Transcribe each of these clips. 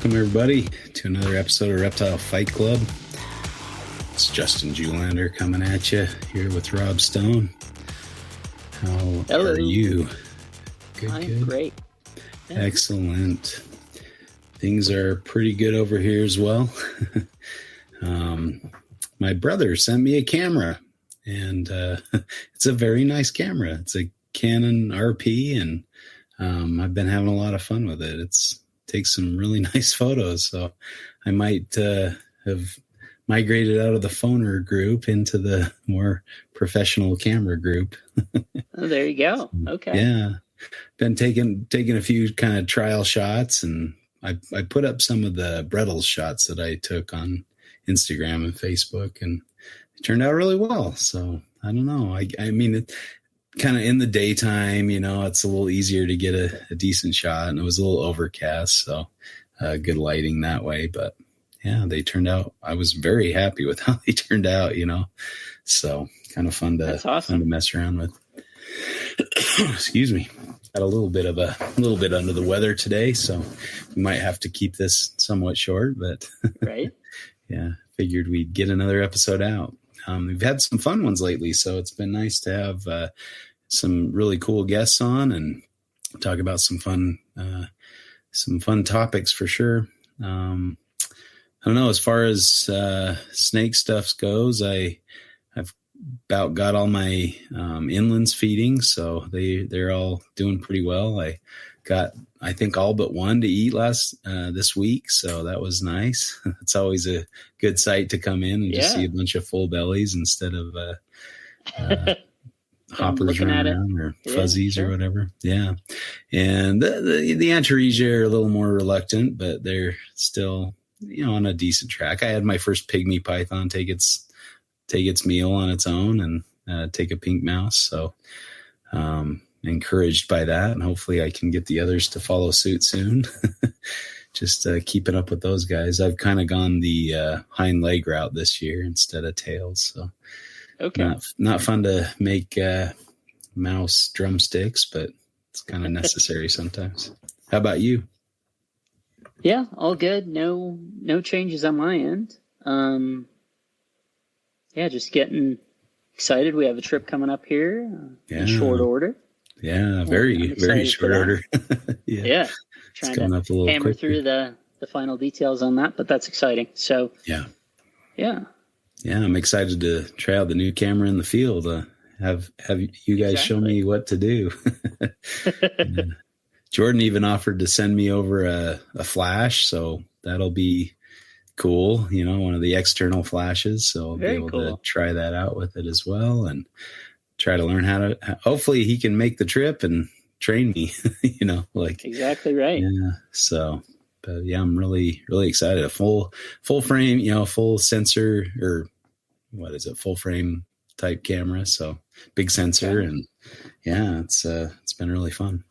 Welcome, everybody, to another episode of Reptile Fight Club. It's Justin Julander coming at you here with Rob Stone. How are you? I'm great. Yeah. Excellent. Things are pretty good over here as well. My brother sent me a camera, and it's a very nice camera. It's a Canon RP, and I've been having a lot of fun with it. Takes some really nice photos, so I might have migrated out of the phoner group into the more professional camera group. Oh, there you go. Okay. Yeah, been taking a few kind of trial shots, and I put up some of the Brettles shots that I took on Instagram and Facebook, and it turned out really well. So I don't know. I mean, it kind of in the daytime, it's a little easier to get a decent shot, and it was a little overcast, so good lighting that way. But yeah, they turned out. I was very happy with how they turned out. So kind of fun to mess around with. Excuse me. Got a little bit under the weather today, so we might have to keep this somewhat short. But right, yeah, figured we'd get another episode out. We've had some fun ones lately, so it's been nice to have some really cool guests on and talk about some fun topics for sure. I don't know, as far as snake stuff goes, I've about got all my inlands feeding, so they're all doing pretty well. I got, I think, all but one to eat this week, so that was nice. It's always a good sight to come in and just see a bunch of full bellies instead of hoppers running around or fuzzies or whatever. Yeah, and the Antaresia are a little more reluctant, but they're still on a decent track. I had my first pygmy python take its meal on its own and take a pink mouse, so encouraged by that, and hopefully I can get the others to follow suit soon. Just keeping up with those guys. I've kind of gone the hind leg route this year instead of tails, so okay, not fun to make mouse drumsticks, but it's kind of necessary sometimes. How about you? Yeah, all good. No changes on my end. Yeah, just getting excited. We have a trip coming up here in short order. Yeah, very short order. Yeah. Trying to up a hammer through the final details on that, but that's exciting. So yeah, I'm excited to try out the new camera in the field. Have you guys show me what to do? Jordan even offered to send me over a flash, so that'll be cool. One of the external flashes, so I'll be able to try that out with it as well, and try to learn how to. Hopefully, he can make the trip and train me. Exactly right. Yeah. So, but yeah, I'm really excited. A full frame, full sensor, or what is it? Full frame type camera. So big sensor, and yeah, it's been really fun.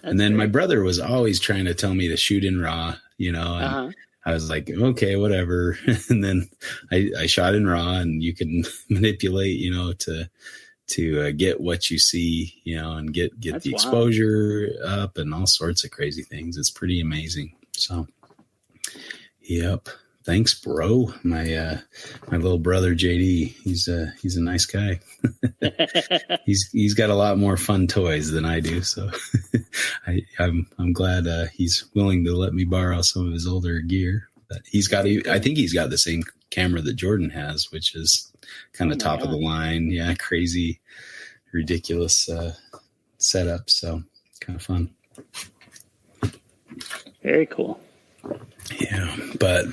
And then my brother was always trying to tell me to shoot in RAW, and I was like, okay, whatever. And then I shot in RAW, and you can manipulate, to get what you see, and get the exposure up and all sorts of crazy things. It's pretty amazing. So, yep. Thanks, bro. My little brother JD, he's a nice guy. He's got a lot more fun toys than I do, so I'm glad he's willing to let me borrow some of his older gear. But I think he's got the same camera that Jordan has, which is kind of top of the line. Yeah, crazy, ridiculous setup. So kind of fun. Very cool. Yeah, but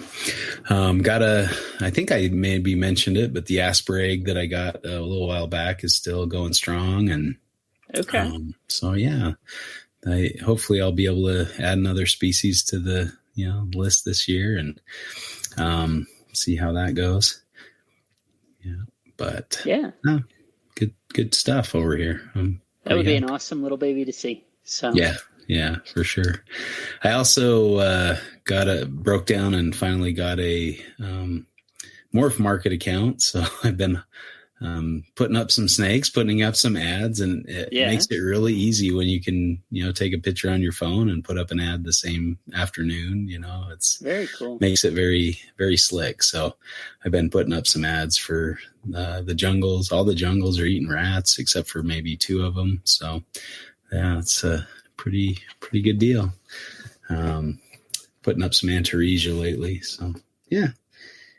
I think I maybe mentioned it, but the Aspereg that I got a little while back is still going strong, and so yeah, hopefully I'll be able to add another species to the list this year and see how that goes. Yeah, but good stuff over here. That would be an awesome little baby to see. So yeah, for sure. I also broke down and finally got a Morph Market account. So I've been putting up some snakes, putting up some ads, and it makes it really easy when you can, take a picture on your phone and put up an ad the same afternoon. It's very cool. Makes it very, very slick. So I've been putting up some ads for the jungles. All the jungles are eating rats except for maybe 2 of them. So yeah, it's a pretty good deal. Putting up some Antaresia lately. So yeah.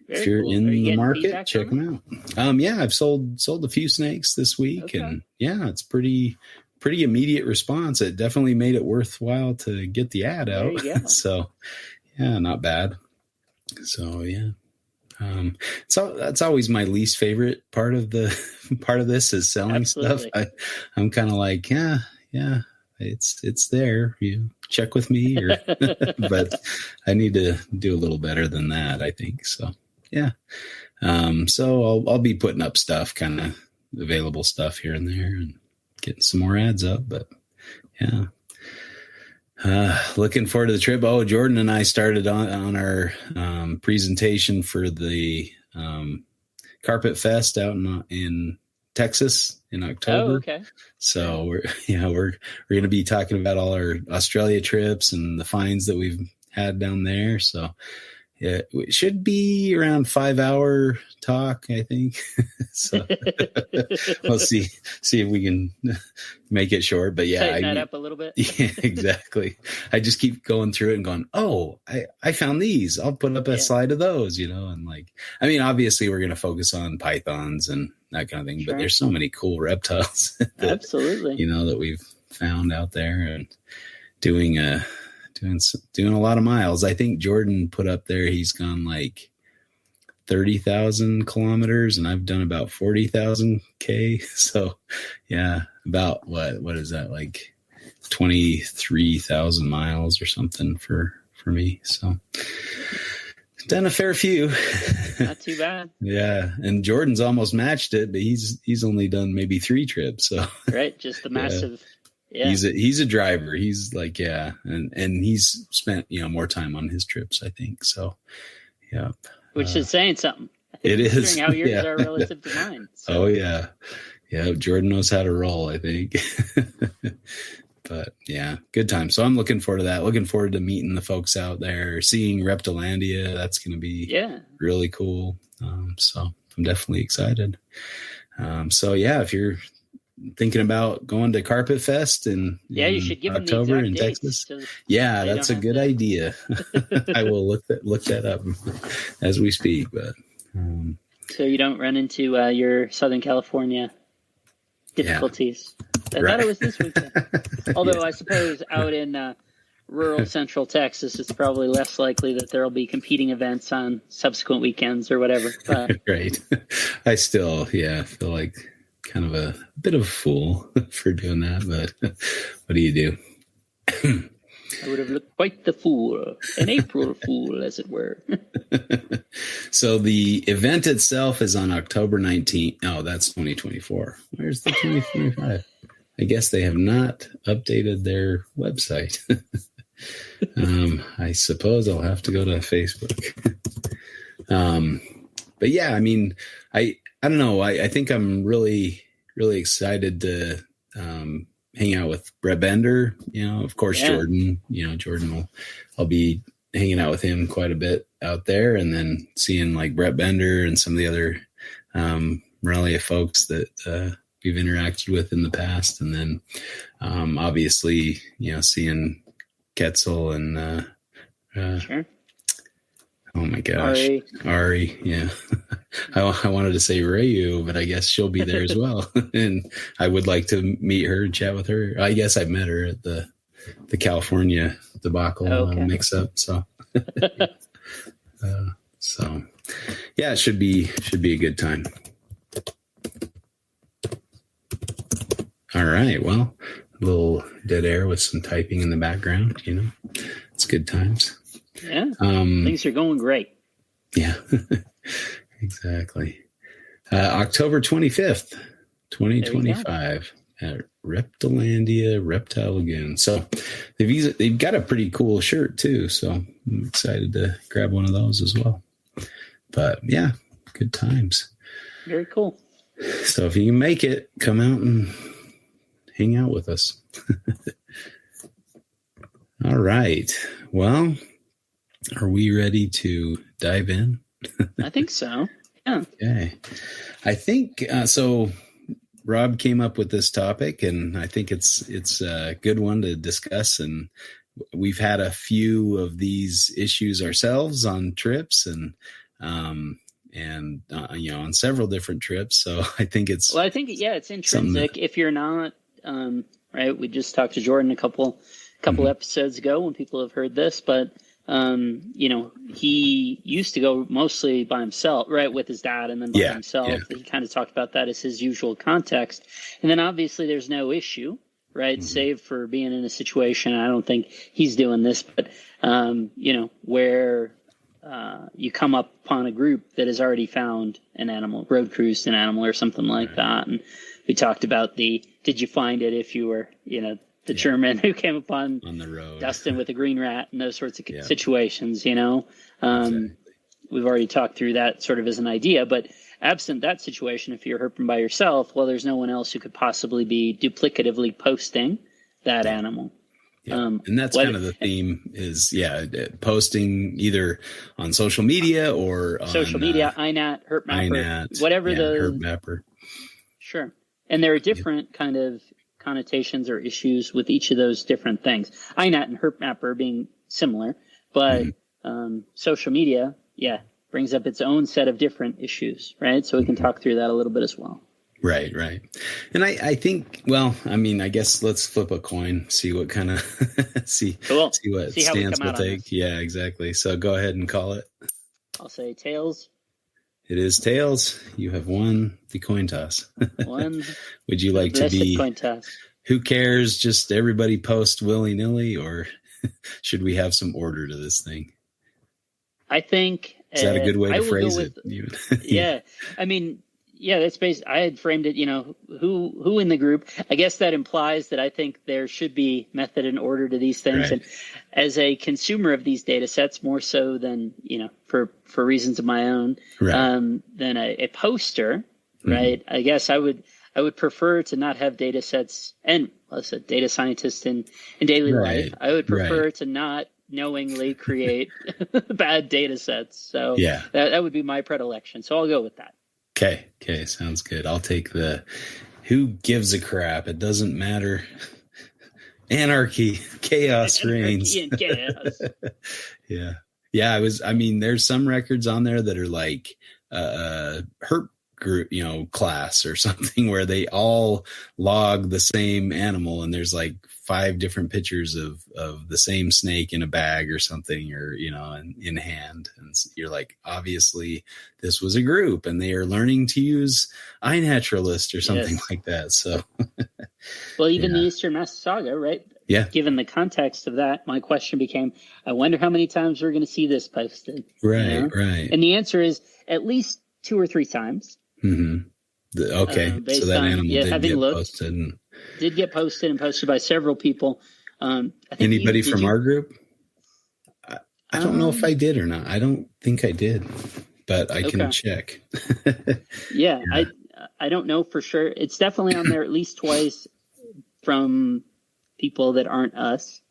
Very if you're cool. in the market, check them out. I've sold a few snakes this week, and it's pretty immediate response. It definitely made it worthwhile to get the ad out. So yeah, not bad. So yeah. So that's always my least favorite part of this is selling stuff. I'm kind of like, yeah, it's there. You check with me, but I need to do a little better than that, I think. So yeah. So I'll be putting up stuff, kind of available stuff here and there, and getting some more ads up. But yeah. Looking forward to the trip. Oh, Jordan and I started on our presentation for the Carpet Fest out in Texas in October. Oh, okay. So we're going to be talking about all our Australia trips and the finds that we've had down there. So yeah, it should be around 5-hour talk, I think. So we'll see if we can make it short. But yeah, tighten that up a little bit. Yeah, exactly. I just keep going through it and going, oh, I found these. I'll put up a slide of those, and obviously we're going to focus on pythons and that kind of thing. Sure. But there's so many cool reptiles absolutely, that we've found out there, and doing a lot of miles. I think Jordan put up there, he's gone like 30,000 kilometers, and I've done about 40,000 K. So yeah, about what is that, like 23,000 miles or something for me. So done a fair few. Not too bad. Yeah. And Jordan's almost matched it, but he's only done maybe 3 trips. So right. Just the massive. Yeah. He's a driver. He's like, and he's spent, more time on his trips, I think. So, yeah. Which is saying something. It is. How yours are relative to mine. So. Oh, yeah. Yeah. Jordan knows how to roll, I think. But yeah, good time. So I'm looking forward to that. Looking forward to meeting the folks out there, seeing Reptilandia. That's going to be really cool. So I'm definitely excited. So yeah, if you're thinking about going to Carpet Fest in you should give October them in Texas. Yeah, that's a good idea. I will look that up as we speak. But so you don't run into your Southern California difficulties. I thought it was this weekend. Although I suppose out in rural central Texas, it's probably less likely that there'll be competing events on subsequent weekends or whatever. Right. I still, feel like kind of a bit of a fool for doing that, but what do you do? I would have looked quite the fool, an April fool, as it were. So the event itself is on October 19th. Oh, that's 2024. Where's the 2025? I guess they have not updated their website. I suppose I'll have to go to Facebook. But yeah, I don't know. I think I'm really, really excited to hang out with Brett Bender. Of course, Jordan. I'll be hanging out with him quite a bit out there, and then seeing like Brett Bender and some of the other Morelia folks that we've interacted with in the past, and then obviously seeing Quetzal and sure. Oh my gosh, Ari, yeah. I wanted to say Rayu, but I guess she'll be there as well. And I would like to meet her and chat with her. I guess I've met her at the California debacle mix up. So, yeah, it should be a good time. All right. Well, a little dead air with some typing in the background, it's good times. Yeah. Things are going great. Yeah, exactly. October 25th, 2025 at Reptilandia Reptile Lagoon. So they've got a pretty cool shirt too. So I'm excited to grab one of those as well. But yeah, good times. Very cool. So if you can make it, come out and hang out with us. All right. Well, are we ready to dive in? I think so. Yeah. Okay. I think so. Rob came up with this topic, and I think it's a good one to discuss. And we've had a few of these issues ourselves on trips, and on several different trips. So I think it's it's intrinsic. If you're not right, we just talked to Jordan a couple episodes ago when people have heard this, but he used to go mostly by himself, right, with his dad, and then by himself. Yeah. He kind of talked about that as his usual context. And then obviously there's no issue, right, save for being in a situation. I don't think he's doing this, but, where you come up upon a group that has already found an animal, road cruised an animal or something like that. And we talked about did you find it if you were, the German who came upon on the road, Dustin with a green rat and those sorts of situations, Exactly. We've already talked through that sort of as an idea, but absent that situation, if you're herping by yourself, well, there's no one else who could possibly be duplicatively posting that animal. Yeah. And that's kind of the theme is, posting either on social media or on social media, iNat, Herp Mapper, iNat, whatever Herp Mapper. Sure. And there are different kind of connotations or issues with each of those different things. iNat and Herp Mapper being similar, but social media, brings up its own set of different issues, right? So we can talk through that a little bit as well. Right. And I think, I guess let's flip a coin, see what kind of, see what stance we'll take. Yeah, exactly. So go ahead and call it. I'll say tails. It is tails. You have won the coin toss. One. Would you like to be coin toss? Who cares? Just everybody post willy-nilly, or should we have some order to this thing? I think is that a good way to phrase it? That's based. I had framed it. Who in the group? I guess that implies that I think there should be method and order to these things. Right. And as a consumer of these data sets, more so than for reasons of my own, than a poster, right? I guess I would prefer to not have data sets, and as a data scientist in daily life, I would prefer to not knowingly create bad data sets. So that would be my predilection. So I'll go with that. Okay, sounds good. I'll take the who gives a crap. It doesn't matter. Anarchy, chaos reigns. And chaos. Yeah. There's some records on there that are like herp group, class or something where they all log the same animal, and there's like 5 different pictures of the same snake in a bag or something, or in hand, and you're like, obviously this was a group and they are learning to use iNaturalist or something like that. So well, even the Eastern Massasauga, right? Yeah. Given the context of that, my question became, I wonder how many times we're going to see this posted. Right. And the answer is at least 2 or 3 times. Mm-hmm. So that animal did get posted. Did get posted and posted by several people. Anybody from our group? I don't know if I did or not. I don't think I did, but I can check. I don't know for sure. It's definitely on there at least twice from people that aren't us,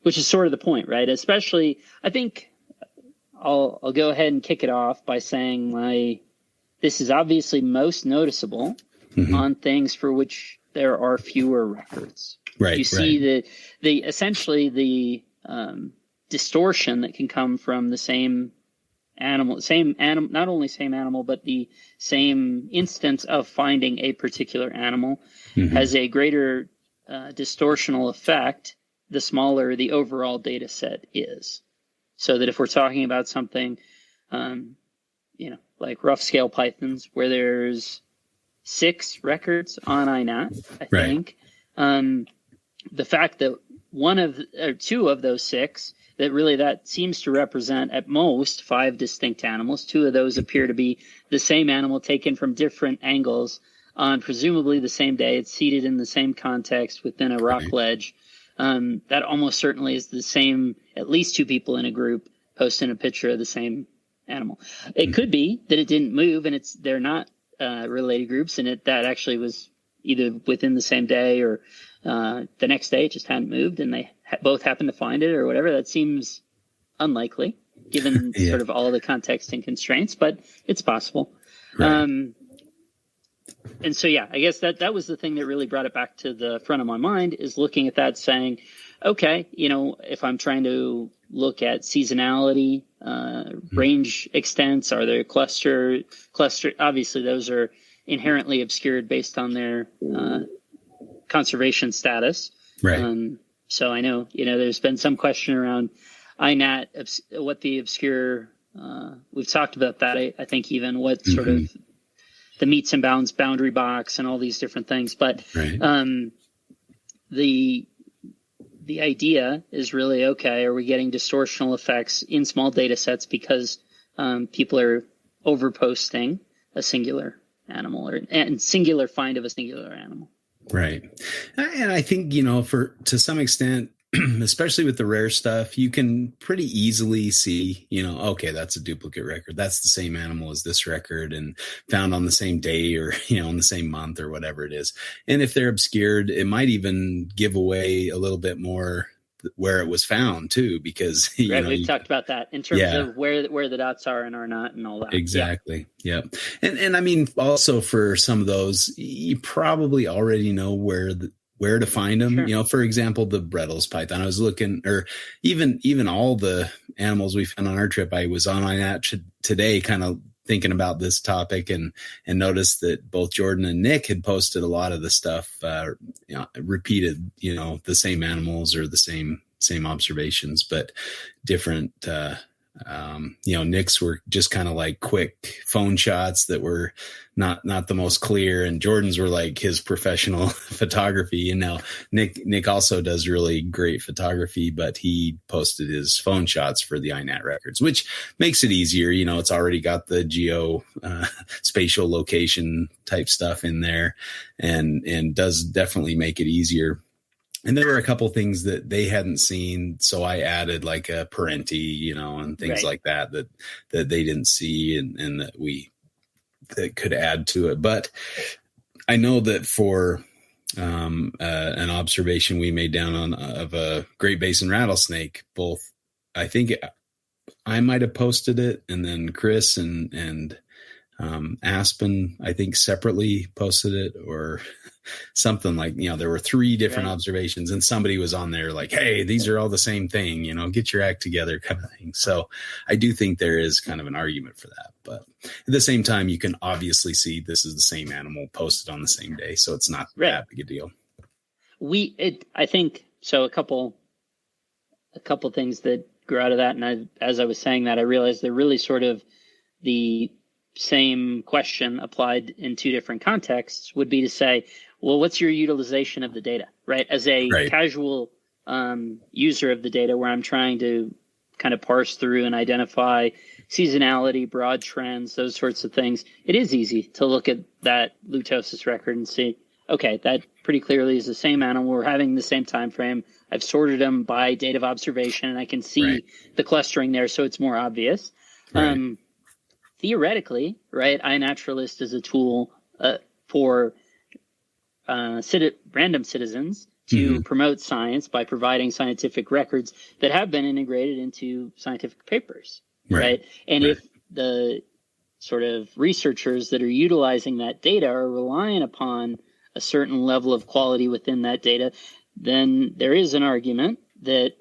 which is sort of the point, right? Especially, I think I'll go ahead and kick it off by saying this is obviously most noticeable on things for which there are fewer records. Right. You see the essentially the distortion that can come from the same animal, not only same animal, but the same instance of finding a particular animal has a greater distortional effect the smaller the overall data set is. So that if we're talking about something, like rough scale pythons, where there's 6 records on iNat, I think, the fact that 1 or 2 of those 6, that seems to represent at most 5 distinct animals. 2 of those appear to be the same animal taken from different angles on presumably the same day. It's seated in the same context within a rock ledge. That almost certainly is the same, at least 2 people in a group posting a picture of the same animal. It could be that it didn't move and they're not related groups, and that actually was either within the same day or the next day it just hadn't moved and they both happened to find it or whatever. That seems unlikely given sort of all the context and constraints, but it's possible. Right. And so, I guess that was the thing that really brought it back to the front of my mind, is looking at that saying, okay, if I'm trying to look at seasonality, range extents, are there cluster, obviously those are inherently obscured based on their conservation status. Right. So I know, there's been some question around iNat, what the obscure, we've talked about that. I think even what sort of the meets and bounds boundary box and all these different things. But the idea is really, okay, are we getting distortional effects in small data sets because people are overposting a singular animal and singular find of a singular animal? Right. And I think, to some extent, especially with the rare stuff, you can pretty easily see, okay, that's a duplicate record. That's the same animal as this record and found on the same day or, in the same month or whatever it is. And if they're obscured, it might even give away a little bit more where it was found too, because we've talked about that in terms of where the dots are and are not and all that. Exactly. Yeah. And I mean, also for some of those, you probably already know where to find them. Sure. For example, the Brettles python, I was looking, or even all the animals we found on our trip. I was on iNat today, kind of thinking about this topic and noticed that both Jordan and Nick had posted a lot of the stuff, repeated, the same animals or the same observations, but different, Nick's were just kind of like quick phone shots that were not the most clear, and Jordan's were like his professional photography. And now Nick also does really great photography, but he posted his phone shots for the iNat records, which makes it easier. It's already got the geo spatial location type stuff in there, and does definitely make it easier. And there were a couple things that they hadn't seen, so I added like a parenti, and things like that they didn't see, and that could add to it. But I know that for an observation we made down of a Great Basin rattlesnake, both I think I might have posted it, and then Chris and Aspen, I think, separately posted it, or something like, there were 3 different observations, and somebody was on there like, hey, these are all the same thing, get your act together kind of thing. So I do think there is kind of an argument for that. But at the same time, you can obviously see this is the same animal posted on the same day. So it's not that big a deal. I think so. A couple things that grew out of that. And as I was saying that, I realized they're really sort of the same question applied in 2 different contexts would be to say, well, what's your utilization of the data, right? As a casual user of the data, where I'm trying to kind of parse through and identify seasonality, broad trends, those sorts of things, it is easy to look at that lutosis record and see, okay, that pretty clearly is the same animal. We're having the same time frame. I've sorted them by date of observation, and I can see the clustering there, so it's more obvious. Theoretically, iNaturalist is a tool for random citizens to promote science by providing scientific records that have been integrated into scientific papers, right? And if the sort of researchers that are utilizing that data are relying upon a certain level of quality within that data, then there is an argument that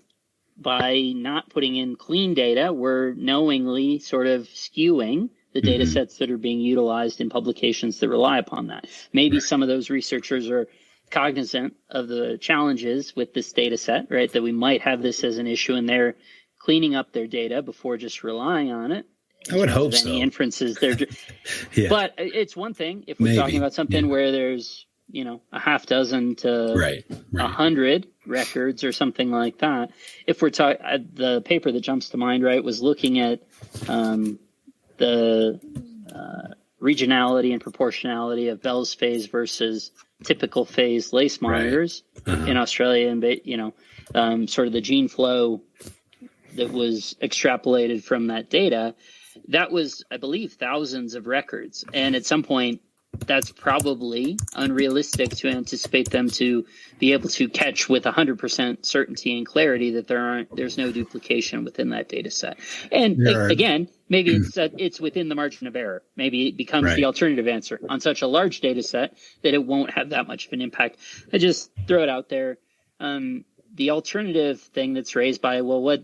by not putting in clean data, we're knowingly sort of skewing the data sets that are being utilized in publications that rely upon that. Maybe some of those researchers are cognizant of the challenges with this data set, right? That we might have this as an issue, and they're cleaning up their data before just relying on it. I would hope so. Any inferences there. But it's one thing if we're talking about something where there's, a half dozen to 100 records or something like that. If we're talking, the paper that jumps to mind, was looking at the regionality and proportionality of Bell's phase versus typical phase lace monitors in Australia, and sort of the gene flow that was extrapolated from that data, that was, I believe, thousands of records. And at some point, that's probably unrealistic to anticipate them to be able to catch with 100% certainty and clarity that there's no duplication within that data set. And again, maybe it's within the margin of error. Maybe it becomes the alternative answer on such a large data set that it won't have that much of an impact. I just throw it out there. The alternative thing that's raised by, well, what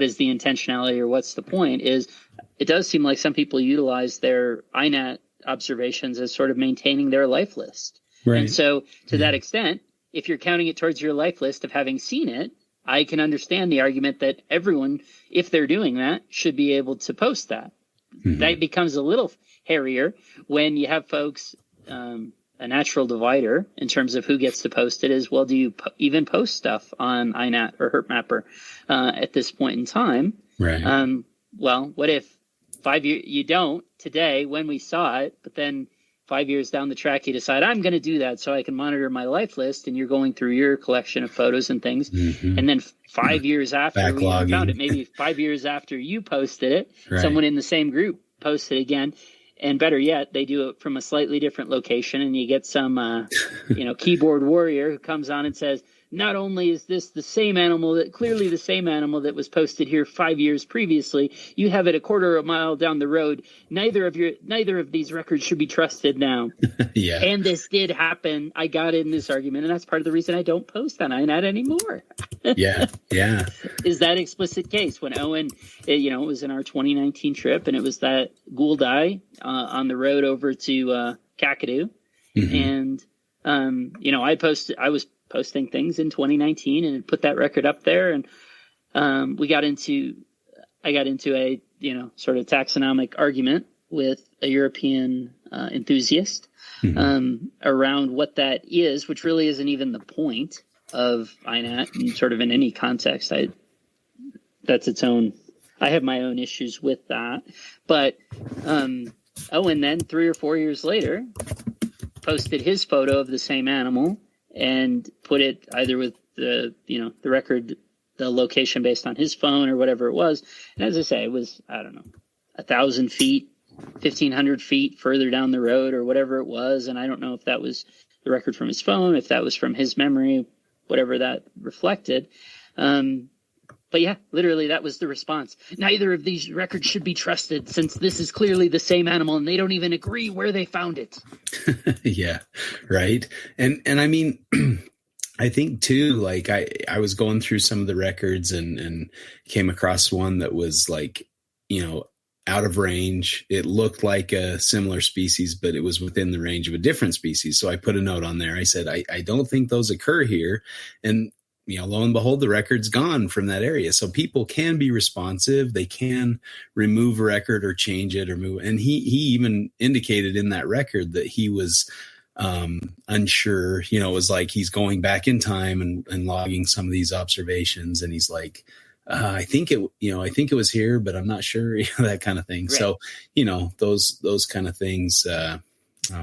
is the intentionality or what's the point, is it does seem like some people utilize their iNat observations as sort of maintaining their life list. Right. And so to that extent, if you're counting it towards your life list of having seen it, I can understand the argument that everyone, if they're doing that, should be able to post that. Mm-hmm. That becomes a little hairier when you have folks, a natural divider in terms of who gets to post it is, well, do you even post stuff on iNat or HerpMapper at this point in time? Right. Well, what if 5 years you don't today when we saw it, but then 5 years down the track you decide I'm going to do that so I can monitor my life list, and you're going through your collection of photos and things, and then 5 years after we found it, maybe 5 years after you posted it, someone in the same group posted again. And better yet, they do it from a slightly different location, and you get some, keyboard warrior who comes on and says, not only is this the same animal that was posted here 5 years previously, you have it a quarter of a mile down the road. Neither of these records should be trusted now. Yeah. And this did happen. I got in this argument, and that's part of the reason I don't post on iNat anymore. Yeah. Is that explicit case when Owen, it was in our 2019 trip, and it was that ghoul eye on the road over to Kakadu. Mm-hmm. And, I was posting things in 2019 and put that record up there. And I got into a, sort of taxonomic argument with a European enthusiast around what that is, which really isn't even the point of iNat, and sort of in any context. That's its own. I have my own issues with that. But and then 3 or 4 years later, posted his photo of the same animal and put it either with the record, the location based on his phone or whatever it was. And as I say, it was, 1,000 feet, 1,500 feet further down the road or whatever it was. And I don't know if that was the record from his phone, if that was from his memory, whatever that reflected. But yeah, literally that was the response. Neither of these records should be trusted since this is clearly the same animal and they don't even agree where they found it. Yeah, right. And I mean, I think too, like I was going through some of the records and came across one that was like, out of range. It looked like a similar species, but it was within the range of a different species. So I put a note on there. I said, I don't think those occur here. And lo and behold, the record's gone from that area. So people can be responsive. They can remove a record or change it or move. And he even indicated in that record that he was unsure. It was like he's going back in time and logging some of these observations. And he's like, I think it was here, but I'm not sure, that kind of thing. Right. So, those kind of things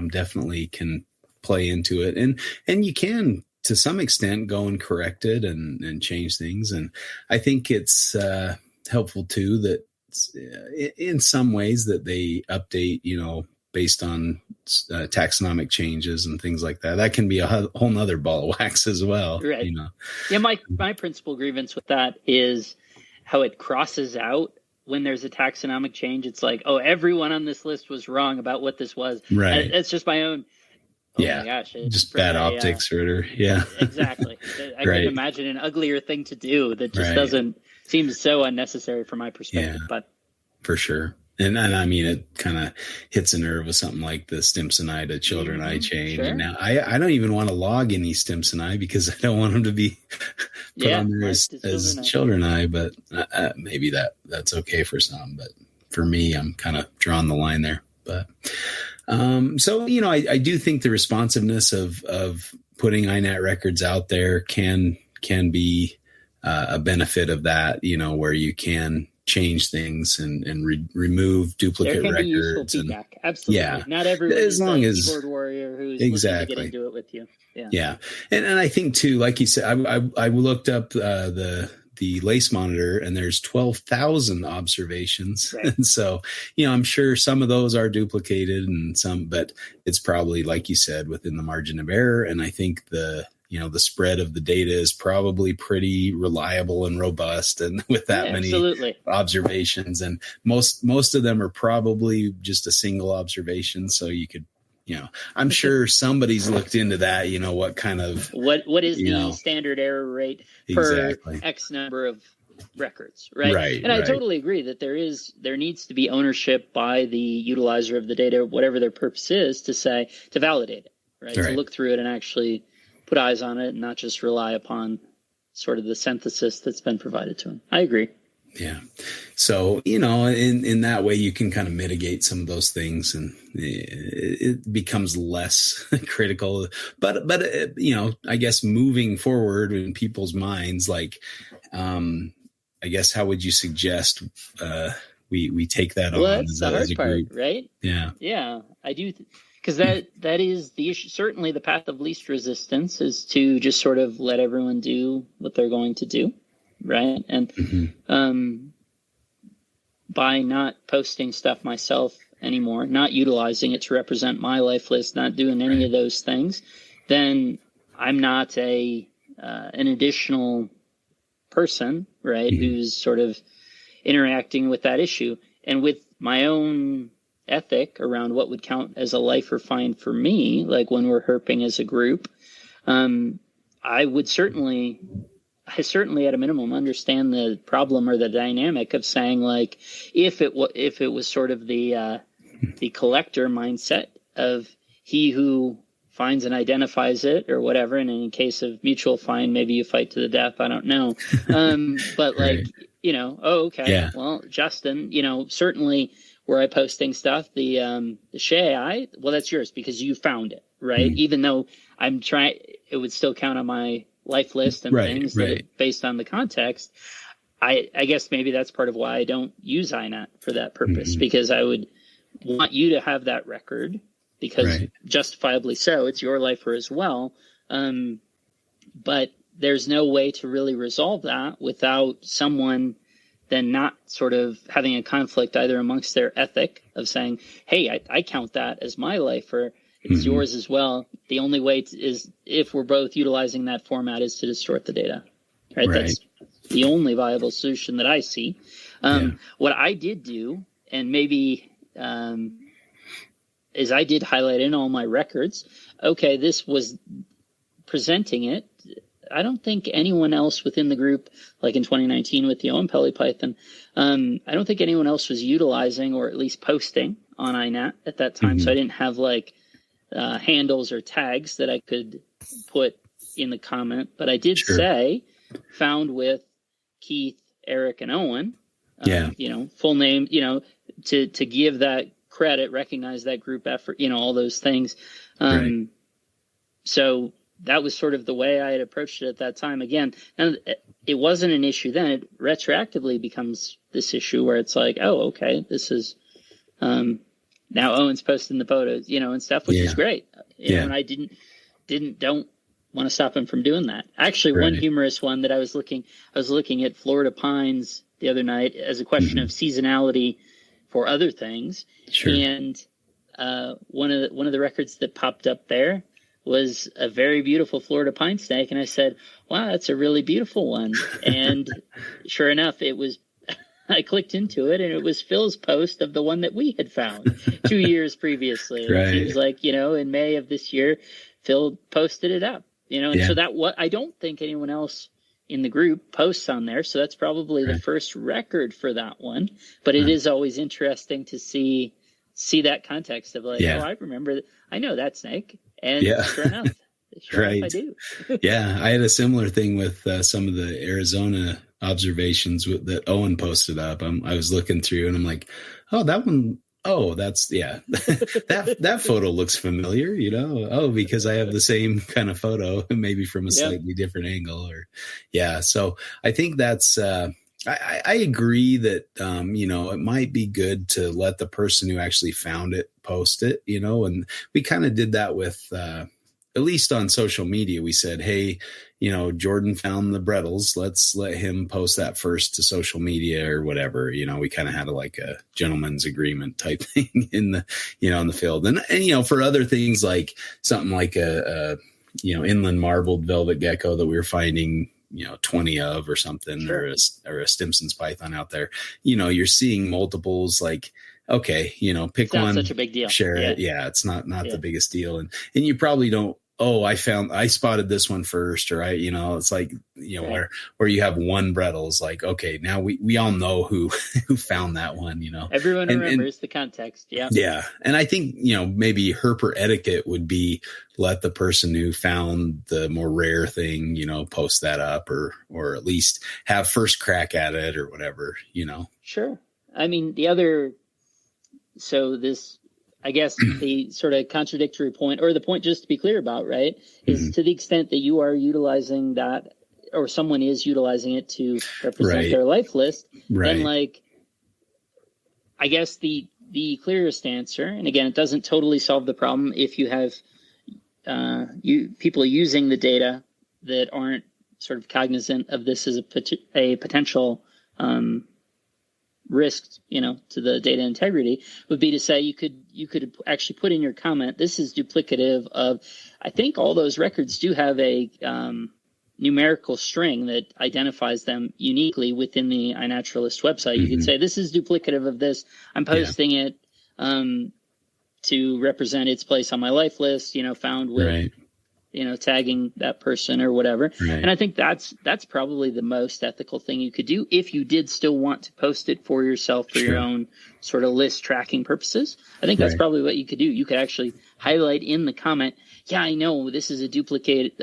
definitely can play into it. And you can, to some extent, go and correct it and change things. And I think it's helpful too that in some ways that they update, based on taxonomic changes and things like that. That can be a whole nother ball of wax as well. Right. Yeah. My principal grievance with that is how it crosses out when there's a taxonomic change. It's like, oh, everyone on this list was wrong about what this was. Right. It's just my own. Oh my gosh. Just bad optics or Yeah. Exactly. I can imagine an uglier thing to do that just doesn't seem so unnecessary from my perspective. Yeah, but for sure. And I mean, it kind of hits a nerve with something like the Stimsoni to children eye chain. Sure. And now I don't even want to log any Stimsoni because I don't want them to be put on there as children eye. But maybe that's okay for some. But for me, I'm kind of drawing the line there. But so, I do think the responsiveness of putting iNat records out there can be a benefit of that, where you can change things and remove duplicate records. There can be useful feedback. Absolutely. Yeah. Not everyone is a keyboard warrior who's looking to get into it with you. Yeah. Yeah. And I think too, like you said, I looked up the the lace monitor and there's 12,000 observations. Right. And so, I'm sure some of those are duplicated and some, but it's probably, like you said, within the margin of error. And I think the spread of the data is probably pretty reliable and robust, and with that many absolutely. observations, and most of them are probably just a single observation. So you could, I'm sure somebody's looked into that, what kind of, what is the standard error rate per X number of records, right? Right. And I totally agree that there needs to be ownership by the utilizer of the data, whatever their purpose is, to validate it, right? To look through it and actually put eyes on it and not just rely upon sort of the synthesis that's been provided to them. I agree. Yeah. So, in that way, you can kind of mitigate some of those things, and it becomes less critical. But I guess moving forward in people's minds, like, I guess, how would you suggest we take that on as the hard part, group? Right? Yeah. Yeah, I do. Because that is the issue. Certainly the path of least resistance is to just sort of let everyone do what they're going to do, right? And by not posting stuff myself anymore, not utilizing it to represent my life list, not doing any of those things, then I'm not an additional person, right, who's sort of interacting with that issue. And with my own ethic around what would count as a lifer find for me, like when we're herping as a group, I certainly at a minimum understand the problem or the dynamic of saying, like, if it was sort of the collector mindset of he who finds and identifies it or whatever, and in case of mutual find, maybe you fight to the death, I don't know, but like, well, Justin, certainly were I posting stuff, the Shay, well, that's yours because you found it, right? Even though it would still count on my life list and things that based on the context. I guess maybe that's part of why I don't use iNat for that purpose, because I would want you to have that record, because justifiably so, it's your lifer as well. But there's no way to really resolve that without someone then not sort of having a conflict either amongst their ethic of saying, hey, I count that as my lifer, it's yours as well. The only way is if we're both utilizing that format is to distort the data, right? That's the only viable solution that I see. What I did do, and maybe is I did highlight in all my records, okay, this was presenting it. I don't think anyone else within the group, like in 2019 with the Oenpelli Python, I don't think anyone else was utilizing or at least posting on iNat at that time. So I didn't have like handles or tags that I could put in the comment. But I did say, found with Keith, Eric, and Owen, full name, to give that credit, recognize that group effort, all those things. So that was sort of the way I had approached it at that time. Again, and it wasn't an issue then. It retroactively becomes this issue where it's like, oh, okay, this is now Owen's posting the photos, and stuff, which is great. And I don't want to stop him from doing that. Actually, one humorous one that I was looking at Florida pines the other night as a question of seasonality for other things. And one of the records that popped up there was a very beautiful Florida pine snake. And I said, wow, that's a really beautiful one. And sure enough, I clicked into it and it was Phil's post of the one that we had found 2 years previously. It seems like, in May of this year, Phil posted it up, and so I don't think anyone else in the group posts on there. So that's probably the first record for that one, but it is always interesting to see that context of like, oh, I remember I know that snake. And sure enough, I do. I had a similar thing with some of the Arizona observations that Owen posted up. I was looking through and I'm like, oh, that one. Oh, that's that photo looks familiar, because I have the same kind of photo, maybe from a slightly different angle So I think that's, I agree that, it might be good to let the person who actually found it post it, and we kind of did that with at least on social media, we said, hey, Jordan found the Brettles. Let's let him post that first to social media or whatever. We kind of had like a gentleman's agreement type thing in the field. And for other things like something like a inland marbled velvet gecko that we were finding, 20 of or something, sure. or a Stimson's python out there, you're seeing multiples like, okay, pick one, such a big deal. Share it. Yeah. It's not the biggest deal. And you probably don't, I spotted this one first, or it's like, right. where you have one Brettles, like, okay, now we all know who found that one, Everyone remembers the context. Yeah. Yeah. And I think, maybe herper etiquette would be let the person who found the more rare thing, post that up or at least have first crack at it or whatever, Sure. I mean, I guess the sort of contradictory point, or the point just to be clear about, right, is mm-hmm. to the extent that you are utilizing that, or someone is utilizing it to represent right. their life list, right. then like, I guess the clearest answer, and again, it doesn't totally solve the problem if you have people using the data that aren't sort of cognizant of this as a potential risk, to the data integrity, would be to say you could actually put in your comment, this is duplicative of, I think all those records do have a numerical string that identifies them uniquely within the iNaturalist website. Mm-hmm. You could say, this is duplicative of this. I'm posting it to represent its place on my life list, found with, right. Tagging that person or whatever. Right. And I think that's probably the most ethical thing you could do if you did still want to post it for yourself for sure. your own sort of list tracking purposes. I think that's right. probably what you could do. You could actually highlight in the comment, yeah, I know this is a duplicate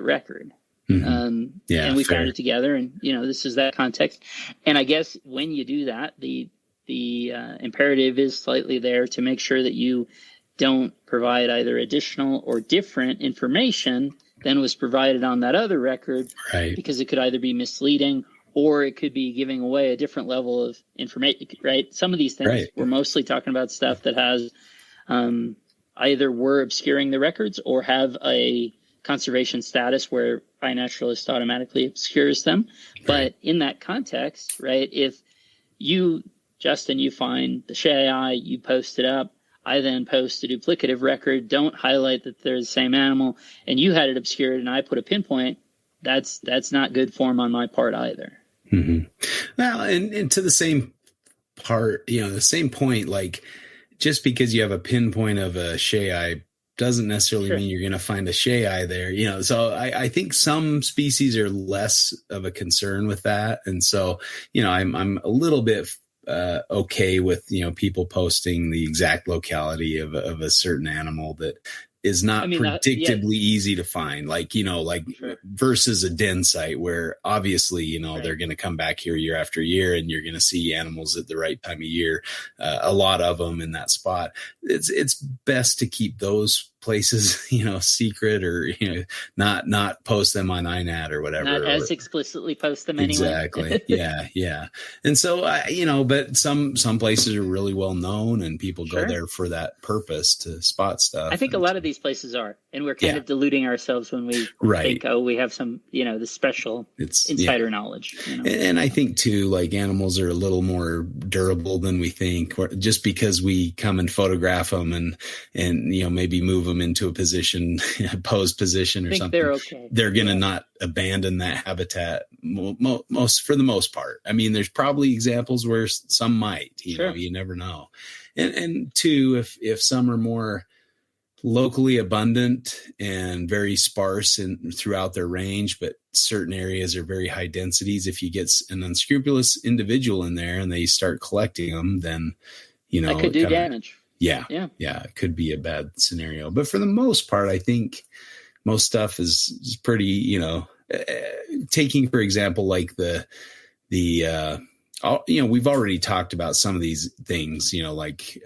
record. Mm-hmm. And we fair. Found it together, and this is that context. And I guess when you do that, the imperative is slightly there to make sure that you don't provide either additional or different information than was provided on that other record, right. because it could either be misleading or it could be giving away a different level of information, right? Some of these things, right. we're mostly talking about stuff that has either we're obscuring the records or have a conservation status where iNaturalist automatically obscures them. Right. But in that context, right, if you, Justin, you find the Shay, you post it up, I then post a duplicative record, don't highlight that they're the same animal, and you had it obscured and I put a pinpoint, that's not good form on my part either. Mm-hmm. Well, and to the same part, the same point, like just because you have a pinpoint of a Shay doesn't necessarily sure. mean you're going to find a Shay there, so I think some species are less of a concern with that. And so, I'm a little bit okay with people posting the exact locality of a certain animal that is not predictably easy to find, like sure. versus a den site where obviously right. they're going to come back here year after year and you're going to see animals at the right time of year, a lot of them in that spot. It's best to keep those places, secret, or, not post them on iNat or whatever. Not as explicitly post them anyway. Exactly. Yeah. And so, but some places are really well known and people sure. go there for that purpose to spot stuff. I think a lot of these places are, and we're kind of deluding ourselves when we right. think, we have some, the special insider knowledge. And I think too, like animals are a little more durable than we think, just because we come and photograph them and maybe move them into a position, posed position or something. They're going to not abandon that habitat for the most part. I mean, there's probably examples where some might, sure. You never know. And two, if some are more locally abundant and very sparse throughout their range, but certain areas are very high densities, if you get an unscrupulous individual in there and they start collecting them, then, that could do damage. Yeah. It could be a bad scenario. But for the most part, I think most stuff is pretty, taking, for example, like the we've already talked about some of these things, like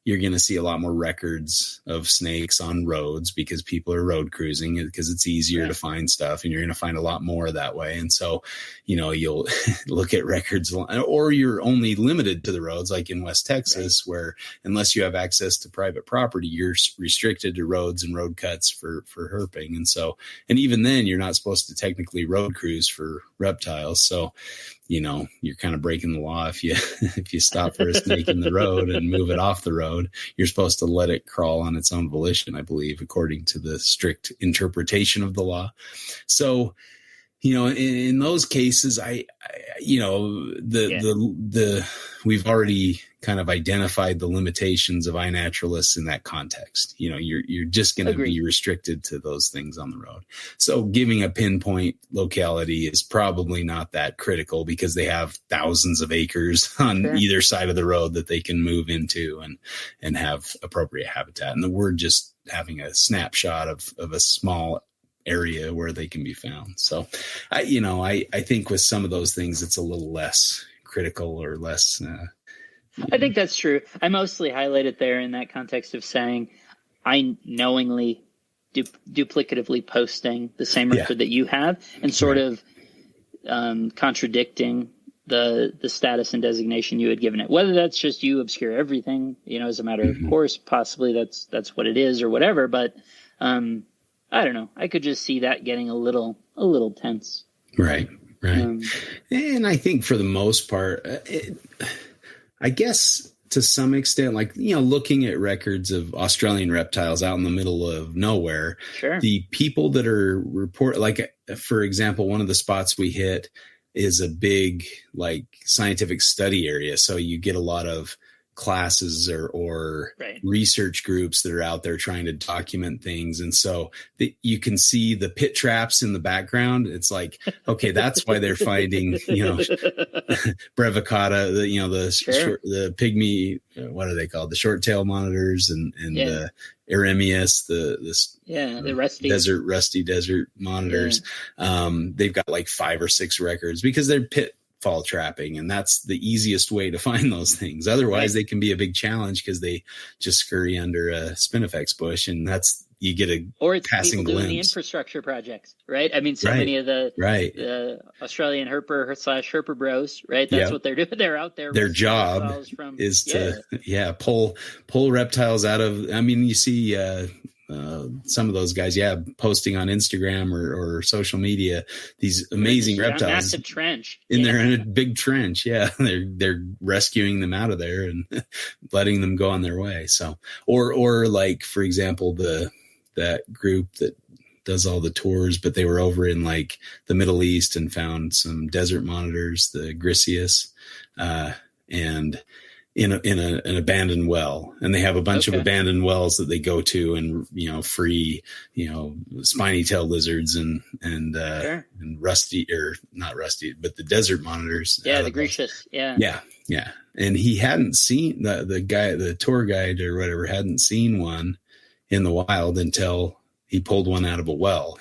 you're going to see a lot more records of snakes on roads because people are road cruising because it's easier to find stuff, and you're going to find a lot more that way. And so, you'll look at records, or you're only limited to the roads, like in West Texas, where unless you have access to private property, you're restricted to roads and road cuts for herping. And so, and even then you're not supposed to technically road cruise for reptiles. So, you're kind of breaking the law if you stop for a snake in the road and move it off the road. You're supposed to let it crawl on its own volition, I believe, according to the strict interpretation of the law. So, in those cases, we've already kind of identified the limitations of iNaturalists in that context. You're just going to be restricted to those things on the road. So giving a pinpoint locality is probably not that critical because they have thousands of acres on either side of the road that they can move into and have appropriate habitat. And we're just having a snapshot of a small area where they can be found. So I think with some of those things, it's a little less critical or less. I think that's true. I mostly highlight it there in that context of saying I knowingly duplicatively posting the same record that you have and sort of contradicting the status and designation you had given it. Whether that's just you obscure everything, as a matter of course, possibly that's what it is or whatever. But I don't know. I could just see that getting a little tense. Right. And I think for the most part, I guess to some extent, like, looking at records of Australian reptiles out in the middle of nowhere, the people that are like, for example, one of the spots we hit is a big, like, scientific study area. So you get a lot of classes or research groups that are out there trying to document things. And so you can see the pit traps in the background. It's like, okay, that's why they're finding, brevicata, the pygmy, what are they called? The short tail monitors and the Eremius, the rusty desert monitors. They've got like 5 or 6 records because they're pitfall trapping, and that's the easiest way to find those things. Otherwise, they can be a big challenge because they just scurry under a spinifex bush, and you get a passing glimpse. Doing the infrastructure projects, right? I mean, so many of the Australian herper bros, right? That's what they're doing. They're out there. Their job is to pull reptiles out of. I mean, you see some of those guys, posting on Instagram or social media, these amazing reptiles, massive trench, they're in a big trench. They're rescuing them out of there and letting them go on their way. So, or like, for example, that group that does all the tours, but they were over in like the Middle East and found some desert monitors, the Griseus, and in an abandoned well, and they have a bunch of abandoned wells that they go to and, free, spiny tail lizards and rusty, or not rusty, but the desert monitors. Yeah. The Griseus. Yeah. And he hadn't seen the tour guide or whatever hadn't seen one in the wild until he pulled one out of a well,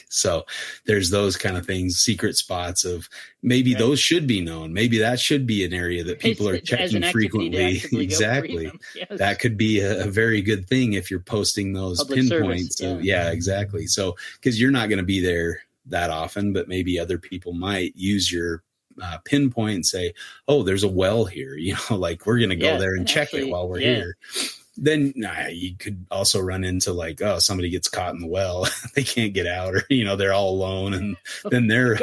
so there's those kind of things, secret spots of maybe those should be known. Maybe that should be an area that people are checking frequently. Exactly. Yes. That could be a very good thing if you're posting those public pinpoints. Service, exactly. So, cause you're not going to be there that often, but maybe other people might use your pinpoint and say, oh, there's a well here, like we're going to go there and check it while we're here. Then you could also run into like, oh, somebody gets caught in the well, they can't get out, or they're all alone, and then they're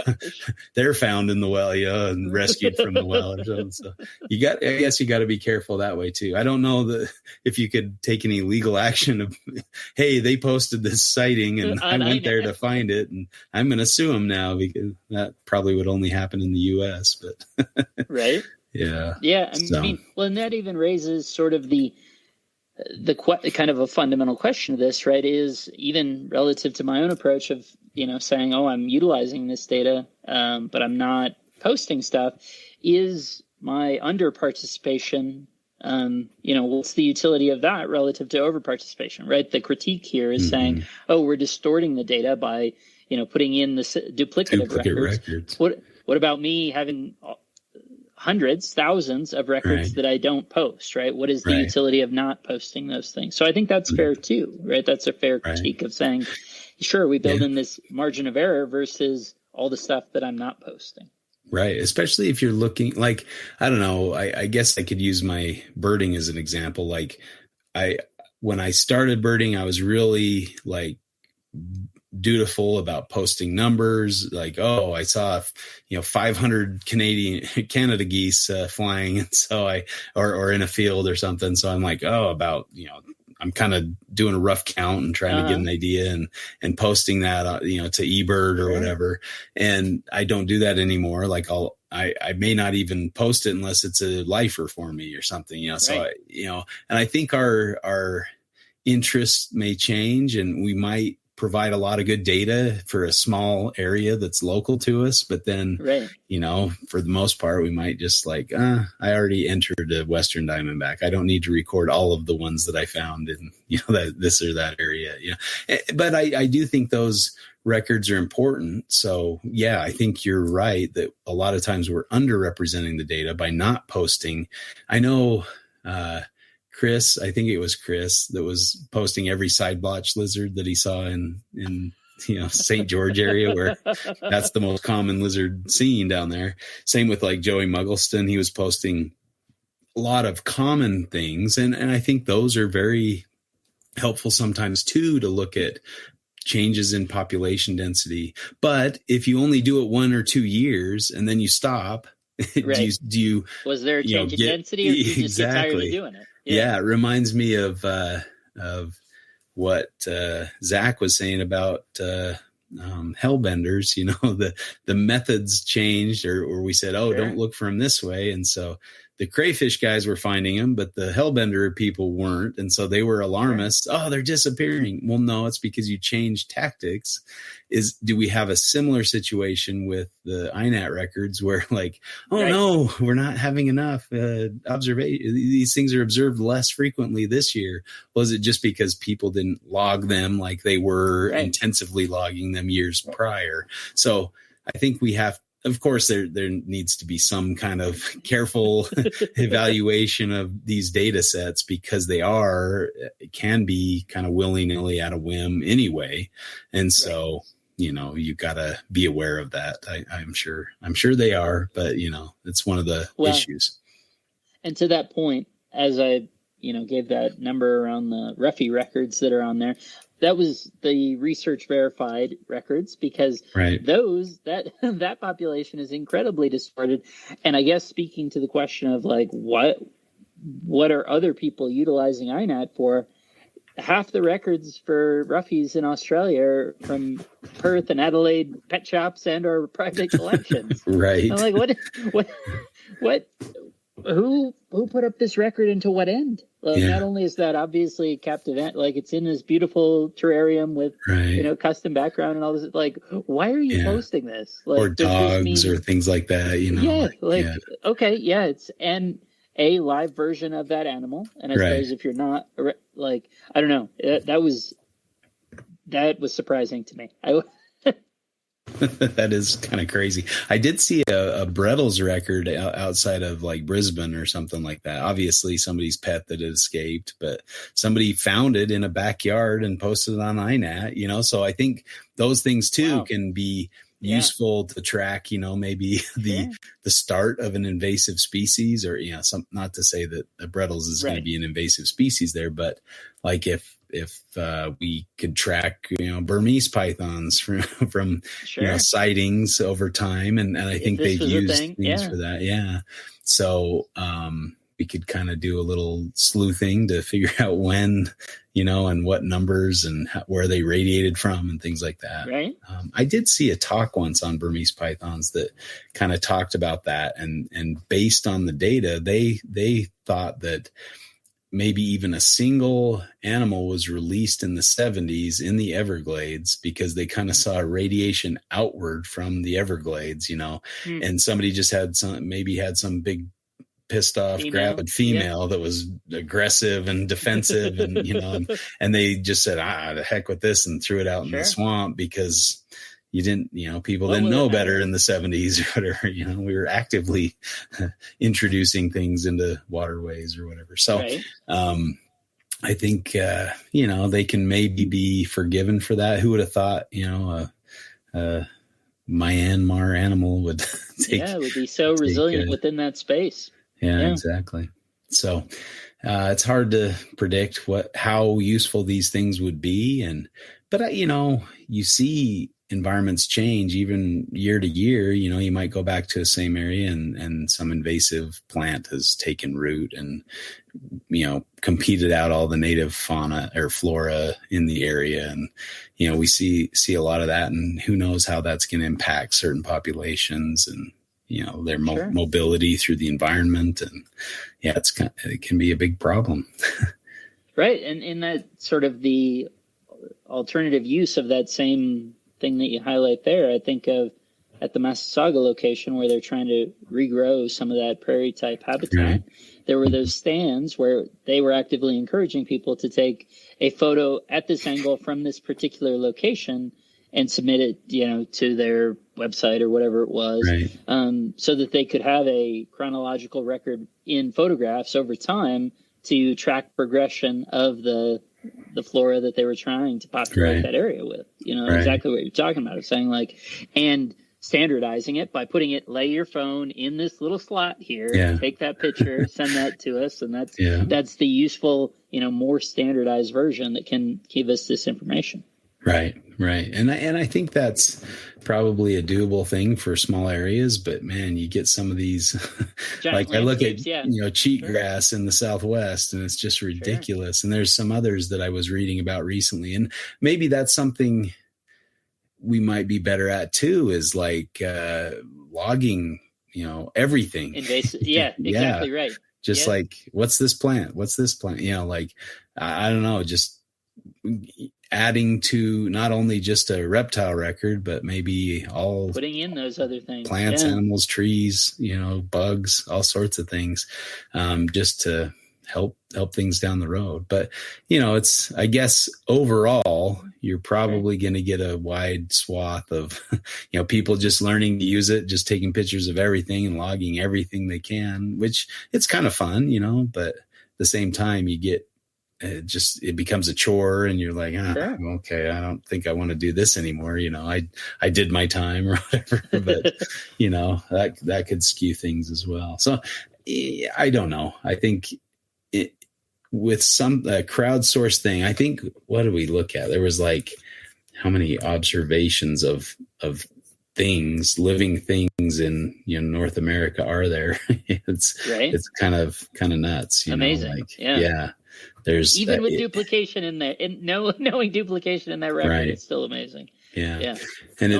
found in the well, and rescued from the well or something. So I guess you got to be careful that way too. I don't know if you could take any legal action of, hey, they posted this sighting and I went there to find it, and I'm going to sue them now, because that probably would only happen in the U.S. But right, yeah. I mean, well, and that even raises sort of the kind of a fundamental question of this, right, is even relative to my own approach of, saying, oh, I'm utilizing this data, but I'm not posting stuff. Is my under participation, what's the utility of that relative to over participation, right? The critique here is saying, oh, we're distorting the data by, putting in the duplicate records. What about me having hundreds, thousands of records that I don't post, right? What is the utility of not posting those things? So I think that's fair too, right? That's a fair critique of saying, sure, we build in this margin of error versus all the stuff that I'm not posting. Right. Especially if you're looking like, I don't know, I guess I could use my birding as an example. Like when I started birding, I was really like dutiful about posting numbers. Like, oh, I saw, 500 Canada geese flying. And so or in a field or something. So I'm like, about, I'm kind of doing a rough count and trying to get an idea and posting that, to eBird or whatever. And I don't do that anymore. Like I may not even post it unless it's a lifer for me or something, so, and I think our interests may change and we might provide a lot of good data for a small area that's local to us. But then, for the most part, we might just like, I already entered a Western Diamondback. I don't need to record all of the ones that I found in, that this or that area. But I do think those records are important. So yeah, I think you're right that a lot of times we're underrepresenting the data by not posting. I know, Chris, I think it was Chris that was posting every side blotch lizard that he saw in St. George area, where that's the most common lizard seen down there. Same with like Joey Muggleston. He was posting a lot of common things. And I think those are very helpful sometimes too, to look at changes in population density. But if you only do it 1 or 2 years and then you stop, do you was there a change in density, or do you just get tired of doing it? Yeah, it reminds me of what Zach was saying about hellbenders. The methods changed, or we said, don't look for them this way. And so the crayfish guys were finding them, but the hellbender people weren't. And so they were alarmists. Oh, they're disappearing. Well, no, it's because you changed tactics. Do we have a similar situation with the iNat records where like, no, we're not having enough observation. These things are observed less frequently this year. Was it just because people didn't log them like they were intensively logging them years prior? So I think we have, of course, there needs to be some kind of careful evaluation of these data sets, because it can be kind of willy-nilly at a whim anyway. And so, you got to be aware of that. I'm sure they are, but it's one of the issues. And to that point, as I, gave that number around the Ruffy records that are on there, that was the research verified records, because that population is incredibly distorted. And I guess speaking to the question of like, what are other people utilizing iNat for? Half the records for Ruffies in Australia are from Perth and Adelaide pet shops and or private collections. Right. I'm like, what, who put up this record and to what end? Not only is that obviously captive, like it's in this beautiful terrarium with, custom background and all this. Like, why are you posting this? Like, or dogs or things like that, it's a live version of that animal. And I suppose if you're not like, I don't know, that was surprising to me. That is kind of crazy. I did see a Brettles record outside of like Brisbane or something like that. Obviously somebody's pet that had escaped, but somebody found it in a backyard and posted it on iNat, so I think those things too can be useful to track, maybe the start of an invasive species, or, not to say that a Brettles is going to be an invasive species there, but like if we could track, Burmese pythons from sightings over time. And I think they've used things for that. Yeah. So, we could kind of do a little sleuthing to figure out when, and what numbers and where they radiated from and things like that. Right. I did see a talk once on Burmese pythons that kind of talked about that. And based on the data, they thought that maybe even a single animal was released in the 70s in the Everglades, because they kind of saw radiation outward from the Everglades, and somebody just had some big pissed off gravid female that was aggressive and defensive and, and they just said, the heck with this, and threw it out in the swamp because, people didn't know better in the 70s or whatever. We were actively introducing things into waterways or whatever. So, right. I think, they can maybe be forgiven for that. Who would have thought, a Myanmar animal would would be so resilient within that space. Yeah, exactly. So, it's hard to predict how useful these things would be. But you see environments change even year to year. You might go back to the same area and some invasive plant has taken root and, competed out all the native fauna or flora in the area. And, we see a lot of that, and who knows how that's going to impact certain populations and, their mobility through the environment. And it can be a big problem. Right. And in that sort of the alternative use of that same thing that you highlight there, I think of at the Massasauga location where they're trying to regrow some of that prairie type habitat. Right. There were those stands where they were actively encouraging people to take a photo at this angle from this particular location and submit it, to their website or whatever it was, right. So that they could have a chronological record in photographs over time to track progression of the flora that they were trying to populate that area with. Exactly what you're talking about. It's saying and standardizing it by lay your phone in this little slot here, take that picture, send that to us. And that's the useful, more standardized version that can give us this information. Right. And I think that's probably a doable thing for small areas, but man, you get some of these, like I look at, cheatgrass in the Southwest and it's just ridiculous. And there's some others that I was reading about recently, and maybe that's something we might be better at too, is logging, everything. Invasive. Yeah, exactly right. Just what's this plant? I don't know, just adding to not only just a reptile record, but maybe all putting in those other things, plants, animals, trees, bugs, all sorts of things, just to help things down the road. But, it's, I guess overall, you're probably going to get a wide swath of, people just learning to use it, just taking pictures of everything and logging everything they can, which it's kind of fun, but at the same time you get, it becomes a chore and you're like, okay, I don't think I want to do this anymore. I did my time or whatever, but that could skew things as well. So I don't know. I think with some crowdsourced thing, I think, what did we look at? There was how many observations of things, living things in North America are there? It's kind of nuts. Amazing. There's even with duplication in there, and knowing duplication in that record, it's still amazing. Yeah. And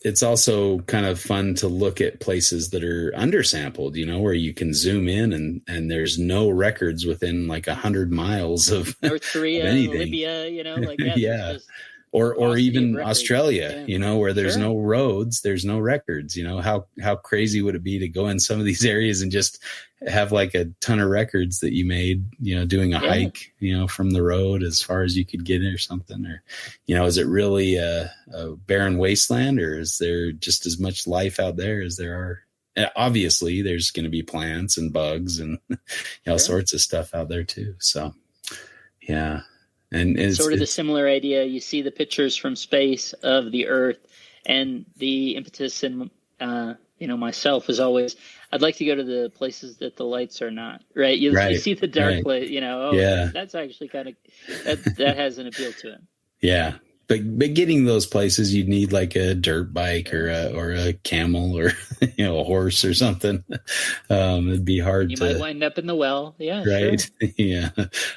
it's also kind of fun to look at places that are undersampled, where you can zoom in and there's no records within 100 miles of North Korea, of anything. Libya, Or even Australia, where there's no roads, there's no records. How crazy would it be to go in some of these areas and just have a ton of records that you made, doing a hike, from the road as far as you could get it or something? Or, is it really a barren wasteland, or is there just as much life out there as there are? And obviously, there's going to be plants and bugs and all sorts of stuff out there too. So, yeah. And it's sort of the similar idea. You see the pictures from space of the Earth, and the impetus in, myself is always, I'd like to go to the places that the lights are not, right? You see the dark place, that's actually kind of, that has an appeal to it. Yeah. But getting those places, you'd need a dirt bike or a camel or a horse or something. It'd be hard. You might wind up in the well, right, sure. Yeah,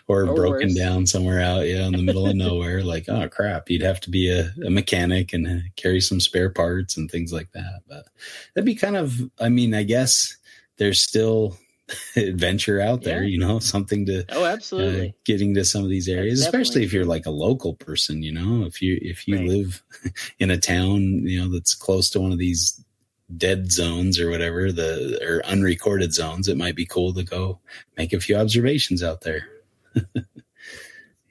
or broken down somewhere out, in the middle of nowhere. Oh crap, you'd have to be a mechanic and carry some spare parts and things like that. But that'd be kind of, I guess there's still adventure out there, something to absolutely getting to some of these areas, especially if you're a local person, if you live in a town, that's close to one of these dead zones or whatever, or unrecorded zones, it might be cool to go make a few observations out there.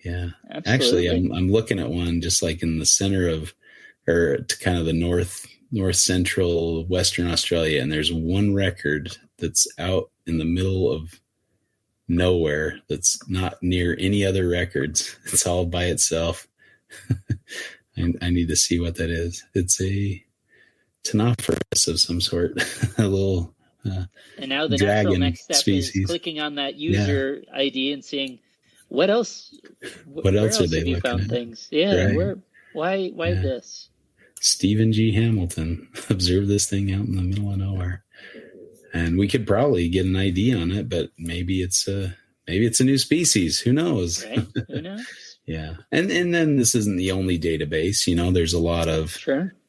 Yeah. Absolutely. Actually, I'm looking at one just in the center of or to kind of the north central Western Australia, and there's one record that's out in the middle of nowhere that's not near any other records. It's all by itself. I need to see what that is. It's a Ctenophorus of some sort, a little and now the dragon natural next step species. is clicking on that user ID and seeing what else. What else are they have you looking found at? Things? Yeah, right. Why this? Stephen G. Hamilton observed this thing out in the middle of nowhere, and we could probably get an ID on it, but maybe it's a new species. Who knows? Right? Who knows? Yeah, and then this isn't the only database. There's a lot of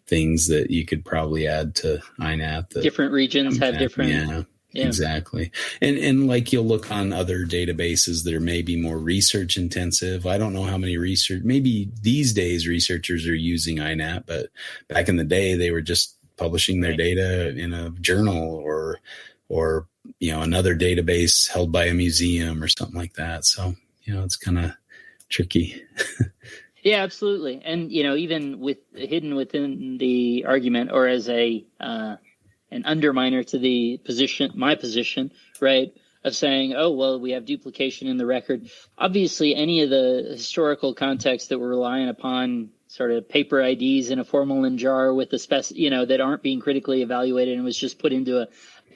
things that you could probably add to iNat. Different regions have different. Yeah, exactly. And like you'll look on other databases that are maybe more research intensive. I don't know how many maybe these days researchers are using iNat, but back in the day they were just publishing their data in a journal or another database held by a museum or something like that. So, it's kind of tricky. Yeah, absolutely. And, even hidden within the argument or as an underminer to my position, right, of saying, oh, well, we have duplication in the record. Obviously, any of the historical context that we're relying upon, sort of paper IDs in a formalin jar with the that aren't being critically evaluated and was just put into a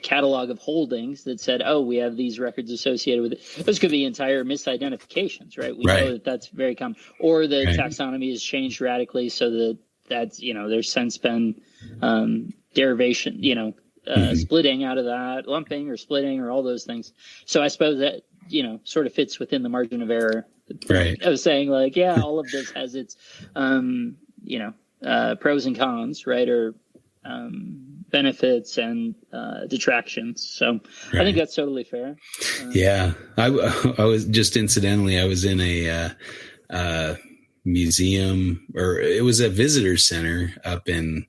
catalog of holdings that said, oh, we have these records associated with it. Those could be entire misidentifications, right? We know that that's very common. Or the taxonomy has changed radically so that's, there's since been derivation, splitting out of that, lumping or splitting or all those things. So I suppose that, sort of fits within the margin of error. Right. I was saying all of this has its, pros and cons, right? Or benefits and detractions. So I think that's totally fair. Yeah. I was just incidentally, I was in a museum, or it was a visitor center up in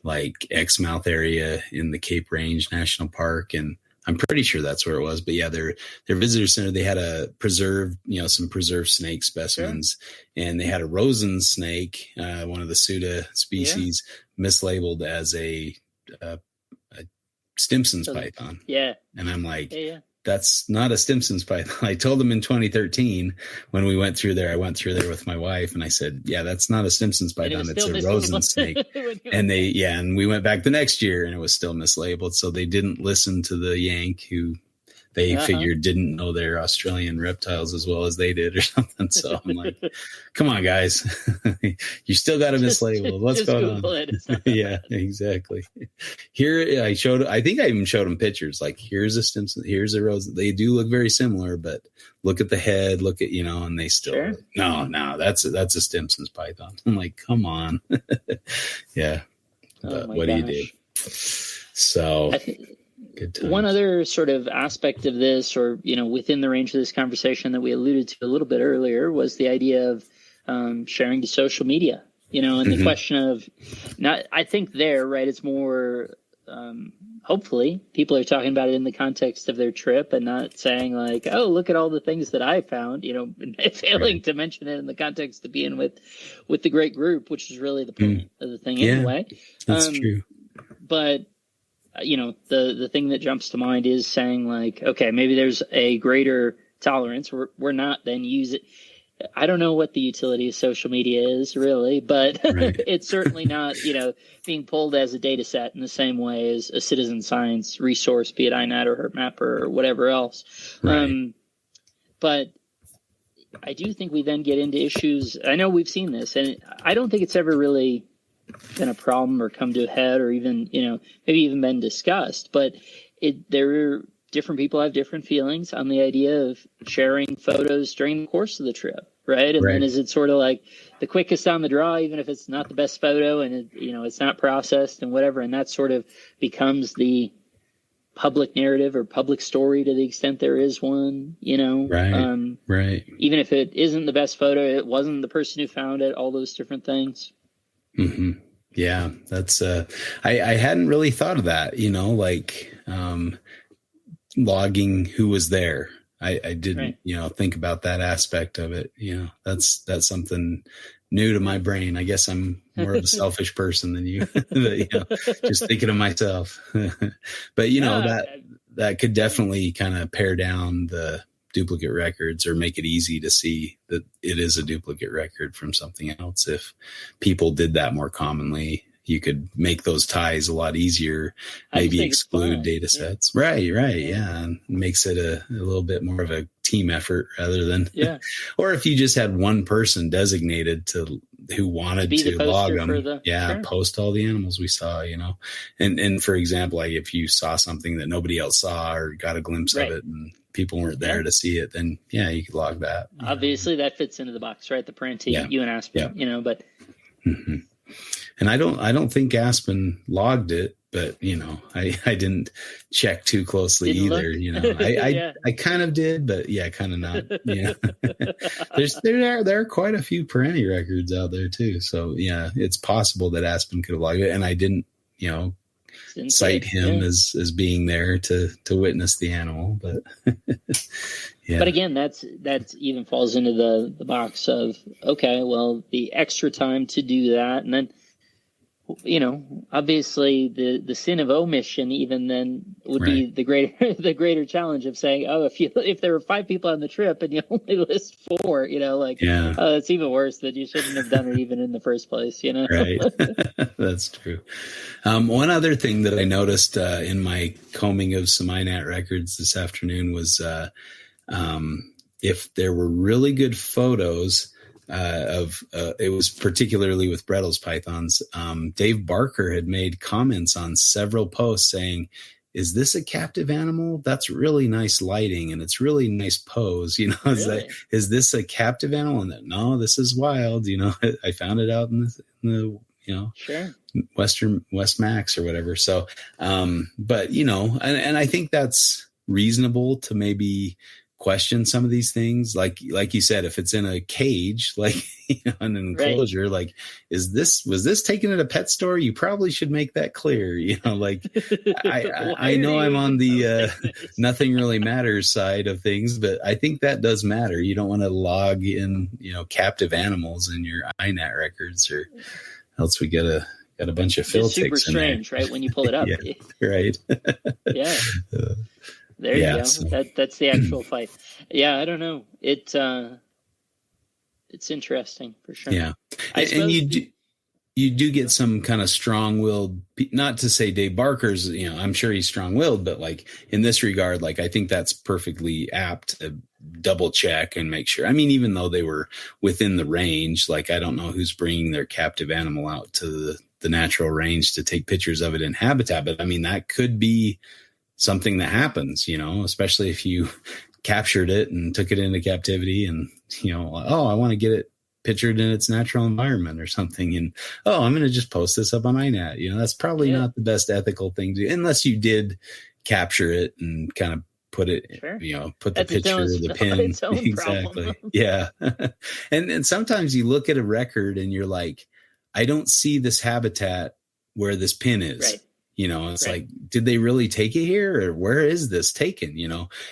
like Exmouth area in the Cape Range National Park. And I'm pretty sure that's where it was, but yeah, their visitor center, they had a preserved, some preserved snake specimens, and they had a rosen snake, one of the Suda species, mislabeled as a Stimson's python. Yeah. And I'm like, that's not a Stimson's python. I told them in 2013 when we went through there, I went through there with my wife and I said, yeah, that's not a Stimson's python. It's a rosen snake. And and we went back the next year and it was still mislabeled. So they didn't listen to the Yank who they figured didn't know their Australian reptiles as well as they did or something. So I'm like, come on, guys. You still got to mislabel. What's going on? Yeah, exactly. Here, I think I even showed them pictures. Like, here's a Stimson, here's a rose. They do look very similar, but look at the head, look at, and they still, no, that's a Stimson's python. I'm like, come on. Yeah. But what do you do? So... One other sort of aspect of this, or, within the range of this conversation that we alluded to a little bit earlier, was the idea of sharing to social media, and the question of I think right, it's more, hopefully people are talking about it in the context of their trip and not saying like, oh, look at all the things that I found, failing to mention it in the context of being with the great group, which is really the point of the thing anyway. That's true. But the thing that jumps to mind is saying like, okay, maybe there's a greater tolerance. We're not then using. I don't know what the utility of social media is really, but it's certainly not, being pulled as a data set in the same way as a citizen science resource, be it iNat or HertMapper or whatever else. Right. But I do think we then get into issues. I know we've seen this, and I don't think it's ever really been a problem or come to a head or even, maybe even been discussed, but different people have different feelings on the idea of sharing photos during the course of the trip. Right. And then is it sort of like the quickest on the draw, even if it's not the best photo and it's not processed and whatever. And that sort of becomes the public narrative or public story to the extent there is one, right. Even if it isn't the best photo, it wasn't the person who found it, all those different things. Mm-hmm. Yeah, that's I hadn't really thought of that, logging who was there. I didn't, think about that aspect of it. That's something new to my brain. I guess I'm more of a selfish person than you, just thinking of myself. But that could definitely kind of pare down the duplicate records or make it easy to see that it is a duplicate record from something else. If people did that more commonly, you could make those ties a lot easier, maybe exclude data sets. Yeah. Right. Yeah. And makes it a little bit more of a team effort rather than, or if you just had one person designated who wanted to log them. Post all the animals we saw, and for example, like if you saw something that nobody else saw or got a glimpse of it and people weren't there to see it, then you could log that. Obviously that fits into the box, right? The Parenti, you and Aspen, but. Mm-hmm. And I don't think Aspen logged it, but I didn't check too closely either. I kind of did, but kind of not. There are quite a few Parenti records out there too. So it's possible that Aspen could have logged it, and I didn't cite him as being there to witness the animal. But But again, that's even falls into the box of, okay, well, the extra time to do that, and then obviously the sin of omission even then would be the greater challenge of saying, if there were 5 people on the trip and you only list 4, it's even worse that you shouldn't have done it even in the first place, Right. That's true. One other thing that I noticed in my combing of some iNat records this afternoon was if there were really good photos of it was particularly with Brettles pythons. Dave Barker had made comments on several posts saying, "Is this a captive animal? That's really nice lighting and it's really nice pose." Is this a captive animal? And no, this is wild. I found it out in the West Max or whatever. So, but and I think that's reasonable to maybe question some of these things, like you said, if it's in a cage, like an enclosure, like was this taken at a pet store? You probably should make that clear. I know I'm on the nothing really matters side of things, but I think that does matter. You don't want to log in captive animals in your iNat records, or else we get a bunch of fill super strange, right? When you pull it up, right? There you go. So. That's the actual fight. I don't know. It's interesting for sure. Yeah, and you do get some kind of strong-willed. Not to say Dave Barker's, I'm sure he's strong-willed, but like in this regard, like I think that's perfectly apt to double check and make sure. I mean, even though they were within the range, like I don't know who's bringing their captive animal out to the natural range to take pictures of it in habitat, but I mean that could be something that happens, especially if you captured it and took it into captivity and, I want to get it pictured in its natural environment or something. And, I'm going to just post this up on iNat. That's probably not the best ethical thing to do unless you did capture it and kind of put it, put the picture of the pin. Exactly. Yeah. And sometimes you look at a record and you're like, I don't see this habitat where this pin is. Right. It's like, did they really take it here, or where is this taken?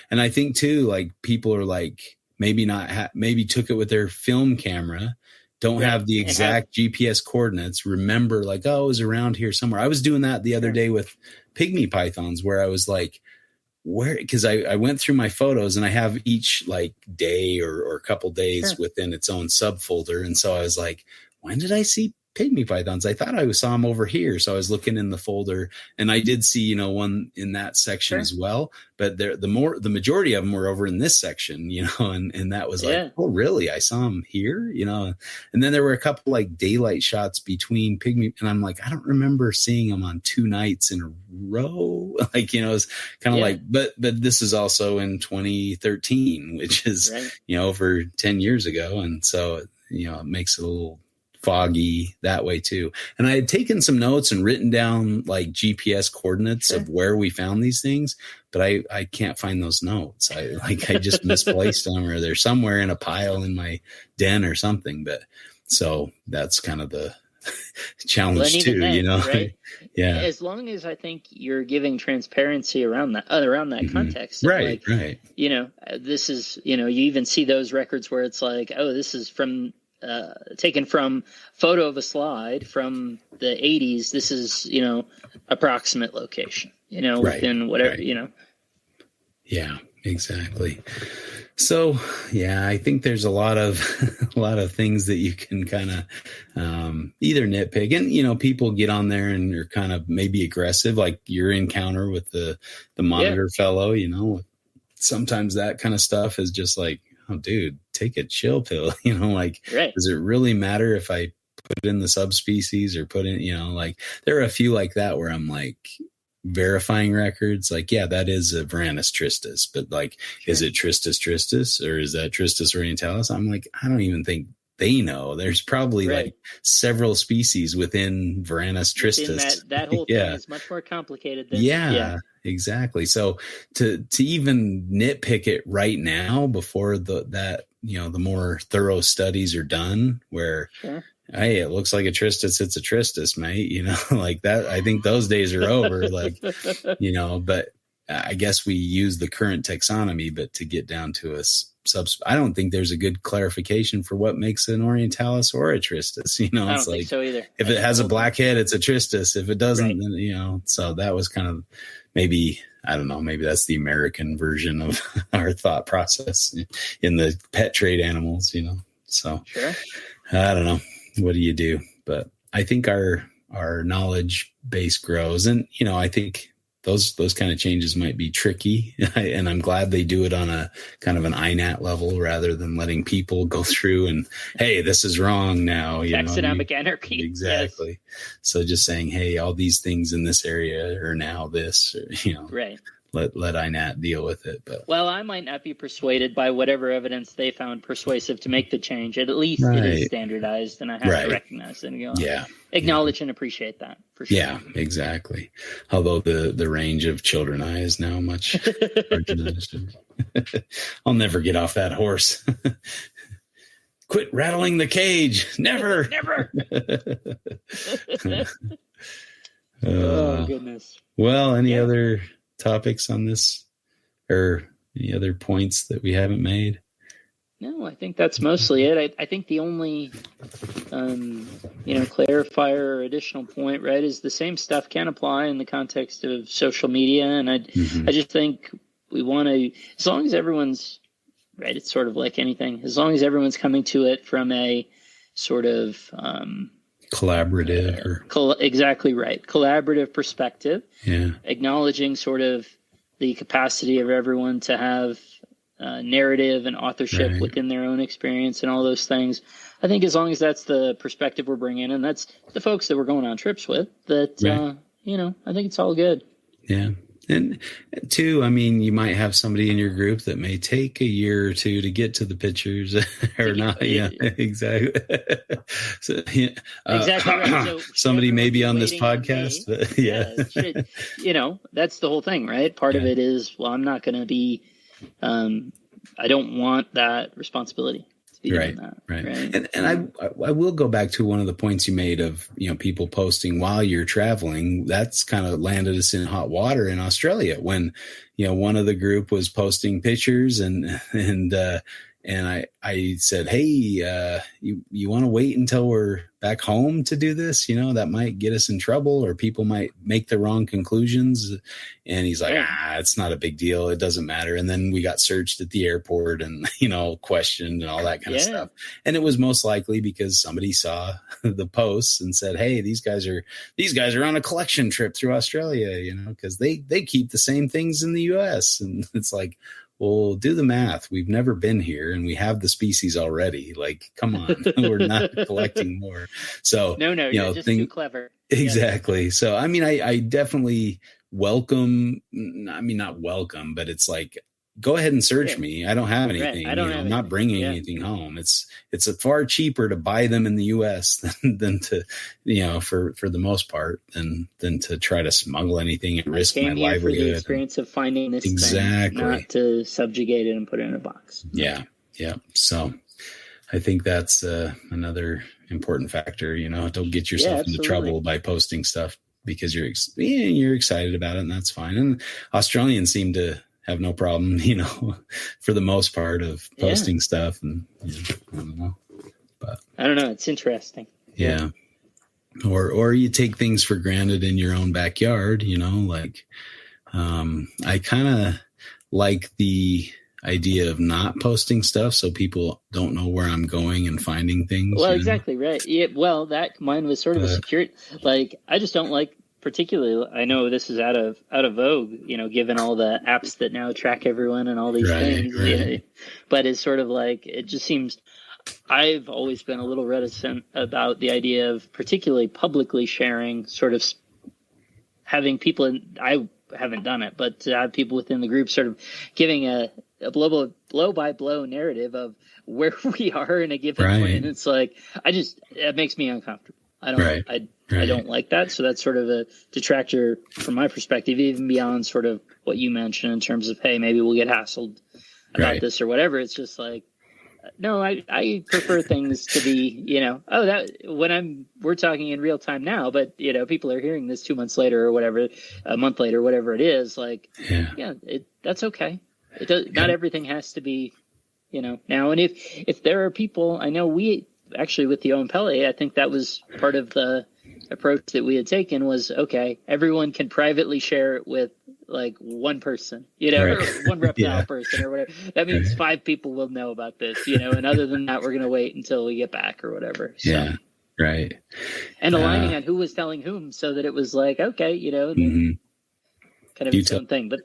And I think too, like people are like, maybe not, maybe took it with their film camera, don't have the exact GPS coordinates. Remember like, it was around here somewhere. I was doing that the other day with pygmy pythons where I was like, where, cause I went through my photos and I have each like day or a couple days within its own subfolder. And so I was like, when did I see pygmy pythons? I thought I saw them over here. So I was looking in the folder and I did see, one in that section as well, but the majority of them were over in this section, and that was like, oh really? I saw them here, and then there were a couple like daylight shots between pygmy. And I'm like, I don't remember seeing them on 2 nights in a row. Like, it's kind of like, but this is also in 2013, which is, over 10 years ago. And so, it makes it a little foggy that way too. And I had taken some notes and written down like GPS coordinates of where we found these things, but I can't find those notes. I just misplaced them, or they're somewhere in a pile in my den or something. But so that's kind of the challenge too, right? Yeah. As long as I think you're giving transparency around that context. Right. This is, you even see those records where it's like, this is from taken from photo of a slide from the 80s. This is, approximate location, within whatever, Yeah, exactly. So, yeah, I think there's a lot of things that you can kind of either nitpick, and people get on there and are kind of maybe aggressive, like your encounter with the monitor fellow. Sometimes that kind of stuff is just like, oh, dude, take a chill pill. Does it really matter if I put in the subspecies or put in, there are a few like that where I'm like, verifying records, like, yeah, that is a Varanus tristis, but like, is it Tristis tristis or is that Tristis orientalis? I'm like, I don't even think they know. There's probably like several species within Varanus tristis. That whole thing is much more complicated than exactly. So to even nitpick it right now before the more thorough studies are done, where hey, it looks like a tristis, it's a tristis, mate. Like that. I think those days are over. Like, but I guess we use the current taxonomy, but to get down to I don't think there's a good clarification for what makes an orientalis or a tristis. I don't think so either. If it has a black head, it's a tristis. If it doesn't, then, so that was kind of maybe, I don't know, maybe that's the American version of our thought process in the pet trade animals, so I don't know. What do you do? But I think our knowledge base grows, and I think those kind of changes might be tricky, and I'm glad they do it on a kind of an iNat level rather than letting people go through and, hey, this is wrong now. Taxonomic anarchy. Exactly. Yes. So just saying, hey, all these things in this area are now this, right. Let iNat deal with it. But I might not be persuaded by whatever evidence they found persuasive to make the change. At least it is standardized, and I have to recognize it and go, acknowledge and appreciate that for sure. Yeah, exactly. Although the range of children eye is now much larger. I'll never get off that horse. Quit rattling the cage. Never. Never. Oh, goodness. Well, any other topics on this, or any other points that we haven't made? No, I think that's mostly it. I think the only clarifier or additional point, right, is the same stuff can apply in the context of social media, and I just think we want to, as long as everyone's right, it's sort of like anything, as long as everyone's coming to it from a sort of collaborative exactly right, collaborative perspective, acknowledging sort of the capacity of everyone to have narrative and authorship within their own experience and all those things. I think as long as that's the perspective we're bringing, and that's the folks that we're going on trips with, that I think it's all good. Yeah. And two, I mean, you might have somebody in your group that may take a year or two to get to the pictures or not. Yeah, exactly. So, exactly right. So somebody may be on this podcast. But that's the whole thing, right? Part of it is, well, I'm not going to be, I don't want that responsibility. Right. And I will go back to one of the points you made of, people posting while you're traveling. That's kind of landed us in hot water in Australia when, one of the group was posting pictures and I said, hey, you want to wait until we're back home to do this? That might get us in trouble, or people might make the wrong conclusions. And he's like, it's not a big deal. It doesn't matter. And then we got searched at the airport and, questioned and all that kind of stuff. And it was most likely because somebody saw the posts and said, hey, these guys are on a collection trip through Australia, because they keep the same things in the US. And it's like, well, do the math. We've never been here and we have the species already. Like, come on, we're not collecting more. So no, you're just too clever. Exactly. Yeah. So, I mean, I definitely welcome, not welcome, but it's like, go ahead and search me. I don't have anything. I'm not bringing anything home. It's far cheaper to buy them in the US than to, for the most part, than to try to smuggle anything and risk my livelihood. For the experience of finding this thing, not to subjugate it and put it in a box. Yeah. So I think that's another important factor. Don't get yourself into trouble by posting stuff because you're excited about it, and that's fine. And Australians seem to have no problem, for the most part, of posting stuff, and I don't know. But I don't know. It's interesting. Yeah. Or you take things for granted in your own backyard, like, I kind of like the idea of not posting stuff so people don't know where I'm going and finding things. Well, exactly. Right. Yeah, well, that mine was sort of a security, like, I just don't like particularly, I know this is out of vogue, given all the apps that now track everyone and all these things, but it's sort of like, it just seems, I've always been a little reticent about the idea of particularly publicly sharing, sort of having people, I haven't done it, but to have people within the group sort of giving a blow by blow narrative of where we are in a given point. And it's like, it makes me uncomfortable. I don't like that. So that's sort of a detractor from my perspective, even beyond sort of what you mentioned in terms of, hey, maybe we'll get hassled about this or whatever. It's just like, no, I prefer things to be, we're talking in real time now, but people are hearing this 2 months later or whatever, a month later, whatever it is, like, that's okay. It does. Not everything has to be, now. And if there are people, I know we actually with the Owen Pele, I think that was part of the approach that we had taken was, okay, everyone can privately share it with like one person, or one reptile person or whatever. That means 5 people will know about this, and other than that, we're going to wait until we get back or whatever. So. Right. And aligning on who was telling whom so that it was like, okay, kind of its own thing. But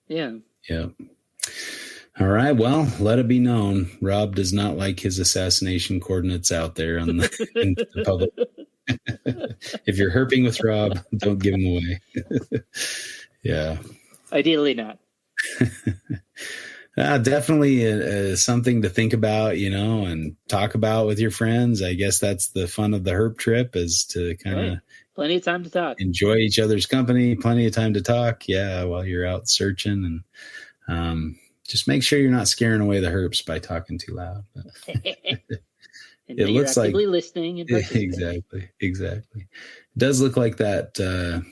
yeah. All right. Well, let it be known, Rob does not like his assassination coordinates out there in the public. If you're herping with Rob, don't give him away. Yeah. Ideally not. Definitely something to think about, and talk about with your friends. I guess that's the fun of the herp trip is to kind of plenty of time to talk, enjoy each other's company, plenty of time to talk. Yeah. While you're out searching and, just make sure you're not scaring away the herps by talking too loud. It looks like listening. And exactly. It does look like that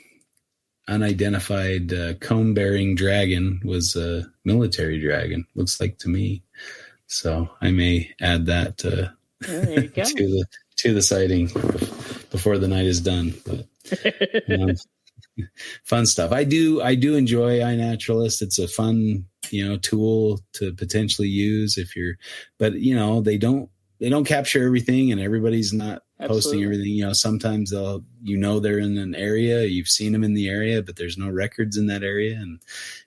unidentified comb-bearing dragon was a military dragon. Looks like to me. So I may add that to the sighting before the night is done. But fun stuff. I do enjoy iNaturalist. It's a fun tool to potentially use but they don't capture everything and everybody's not posting everything. Sometimes they're in an area, you've seen them in the area, but there's no records in that area. And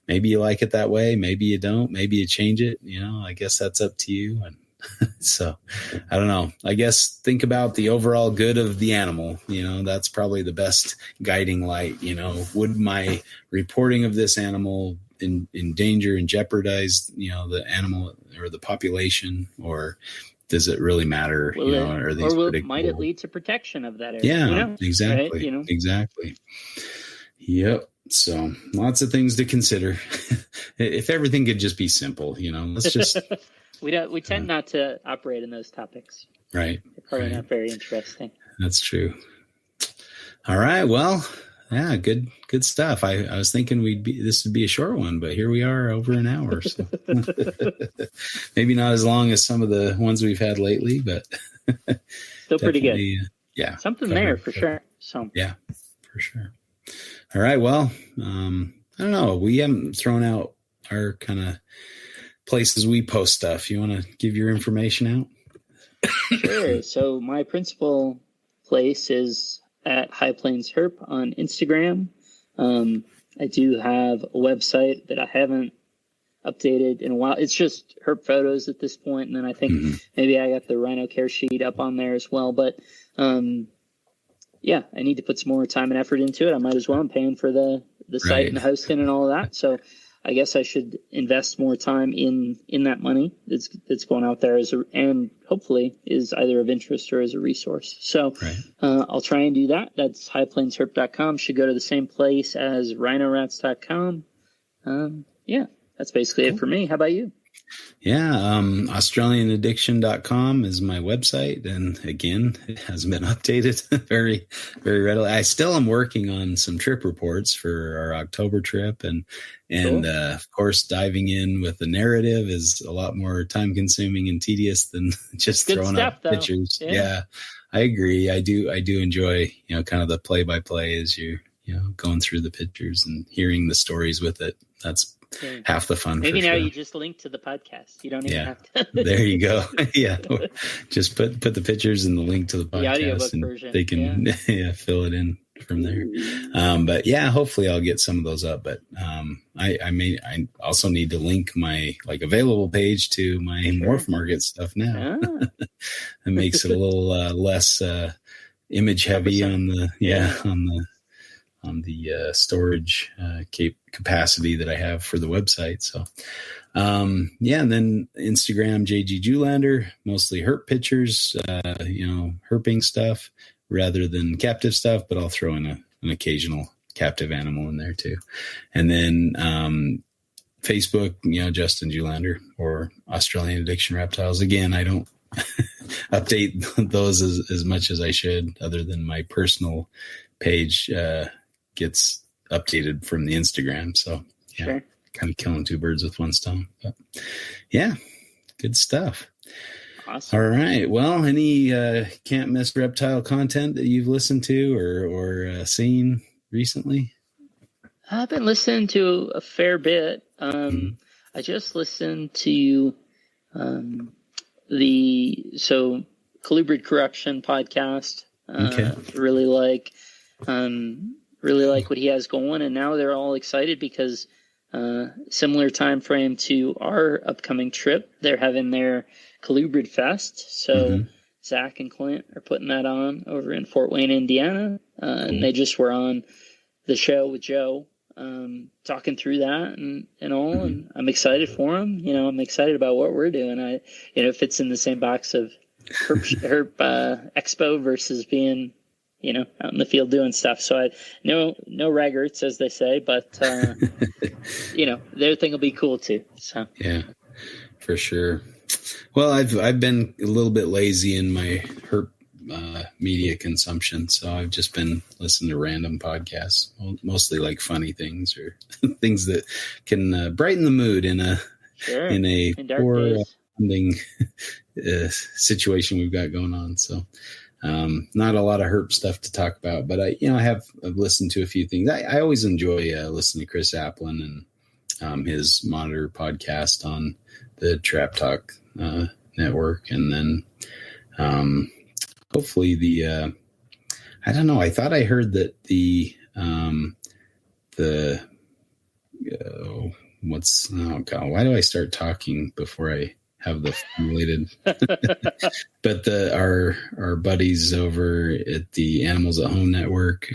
maybe you like it that way. Maybe you don't, maybe you change it. I guess that's up to you. And so I don't know, I guess think about the overall good of the animal. That's probably the best guiding light. Would my reporting of this animal in danger and jeopardize, the animal or the population, or does it really matter? Might it lead to protection of that area? Yeah, exactly. Right? Exactly. Yep. So lots of things to consider. If everything could just be simple, let's just. We tend not to operate in those topics. Right. They're probably not very interesting. That's true. All right. Well, yeah, good stuff. I was thinking this would be a short one, but here we are over an hour. So. Maybe not as long as some of the ones we've had lately, but still pretty good. Yeah. Something there for sure. So yeah, for sure. All right. Well, I don't know. We haven't thrown out our kind of places we post stuff. You want to give your information out? Sure. So my principal place is at High Plains Herp on Instagram. I do have a website that I haven't updated in a while. It's just herp photos at this point, and then I think maybe I got the rhino care sheet up on there as well. But I need to put some more time and effort into it. I might as well. I'm paying for the site and the hosting and all of that. So I guess I should invest more time in that money that's going out there and hopefully is either of interest or as a resource. So I'll try and do that. That's highplainsherp.com. Should go to the same place as rhinorats.com. That's basically it for me. How about you? Yeah, AustralianAddiction.com is my website. And again, it hasn't been updated very, very readily. I still am working on some trip reports for our October trip. And Cool. Of course, diving in with the narrative is a lot more time consuming and tedious than just Good throwing stuff, up though. pictures. Yeah, I agree. I do enjoy, kind of the play by play as you going through the pictures and hearing the stories with it. That's half the fun. Maybe for now sure. you just link to the podcast. You don't even have to. There you go. Yeah, just put the pictures and the link to the podcast, the audiobook and version. they can fill it in from there. But yeah, hopefully I'll get some of those up. But I also need to link my available page to my Morph Market stuff now. It makes it a little less image heavy 100%. on the storage capacity that I have for the website. So, and then Instagram, JG Julander, mostly herp pictures, herping stuff rather than captive stuff, but I'll throw in an occasional captive animal in there too. And then, Facebook, Justin Julander or Australian Addiction Reptiles. Again, I don't update those as much as I should, other than my personal page, gets updated from the Instagram. So kind of killing two birds with one stone. But yeah, good stuff. Awesome. All right. Well, any can't miss reptile content that you've listened to or seen recently? I've been listening to a fair bit. I just listened to the Colubrid Corruption podcast. Really like what he has going, and now they're all excited because similar time frame to our upcoming trip, they're having their Colubrid Fest. So Zach and Clint are putting that on over in Fort Wayne, Indiana, and they just were on the show with Joe, talking through that and all, and I'm excited for them. I'm excited about what we're doing. It fits in the same box of herp expo versus being out in the field doing stuff. So no raggarts, as they say, but their thing will be cool too. So yeah, for sure. Well, I've been a little bit lazy in my herp media consumption, so I've just been listening to random podcasts, mostly like funny things or things that can brighten the mood in a poor funding situation we've got going on. So. Not a lot of herp stuff to talk about, but I've listened to a few things. I always enjoy listening to Chris Applin and his Monitor podcast on the Trap Talk network. And then hopefully I don't know. I thought I heard that why do I start talking before I have the formulated? But our buddies over at the Animals at Home Network,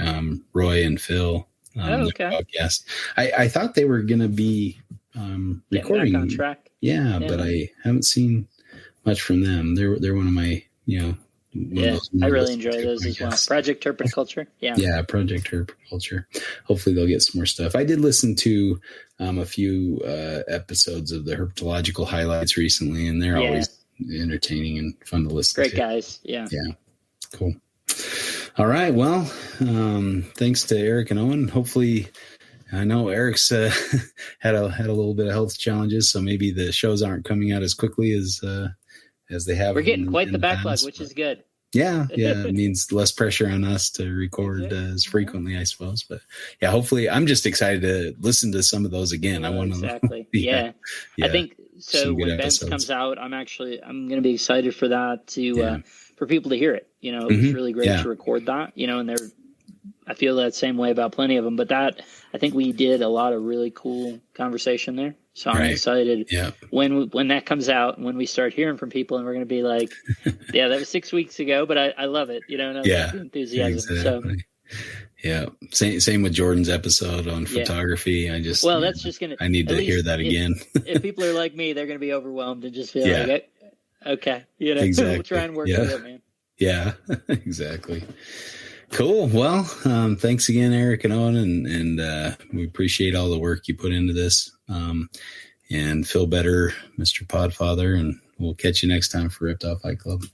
Roy and Phil, podcast. I thought they were going to be recording back on track. Yeah, but I haven't seen much from them. They're one of my I really enjoy those as well. Project Herpetoculture. Yeah, Project Herpetoculture. Hopefully they'll get some more stuff. I did listen to a few episodes of the Herpetological Highlights recently, and they're always entertaining and fun to listen to. Great guys. Yeah. Cool. All right. Well, thanks to Eric and Owen. Hopefully, I know Eric's had a little bit of health challenges, so maybe the shows aren't coming out as quickly as they have. We're getting quite the backlog, which is good. Yeah, it means less pressure on us to record as frequently, I suppose. But yeah, hopefully, I'm just excited to listen to some of those again. I want to exactly. Yeah. I think so. When Ben's comes out, I'm going to be excited for that for people to hear it. It was really great to record that. And I feel that same way about plenty of them. But I think we did a lot of really cool conversation there. So I'm excited when that comes out and when we start hearing from people and we're going to be like, that was 6 weeks ago, but I love it. The enthusiasm. Exactly. So same with Jordan's episode on photography. That's just going to, I need to hear that again. If people are like me, they're going to be overwhelmed and just feel like, okay, exactly. We'll try and work with it, man. Yeah, exactly. Cool. Well, thanks again, Eric and Owen, and we appreciate all the work you put into this. and feel better, Mr. Podfather. And we'll catch you next time for Reptile Fight Club.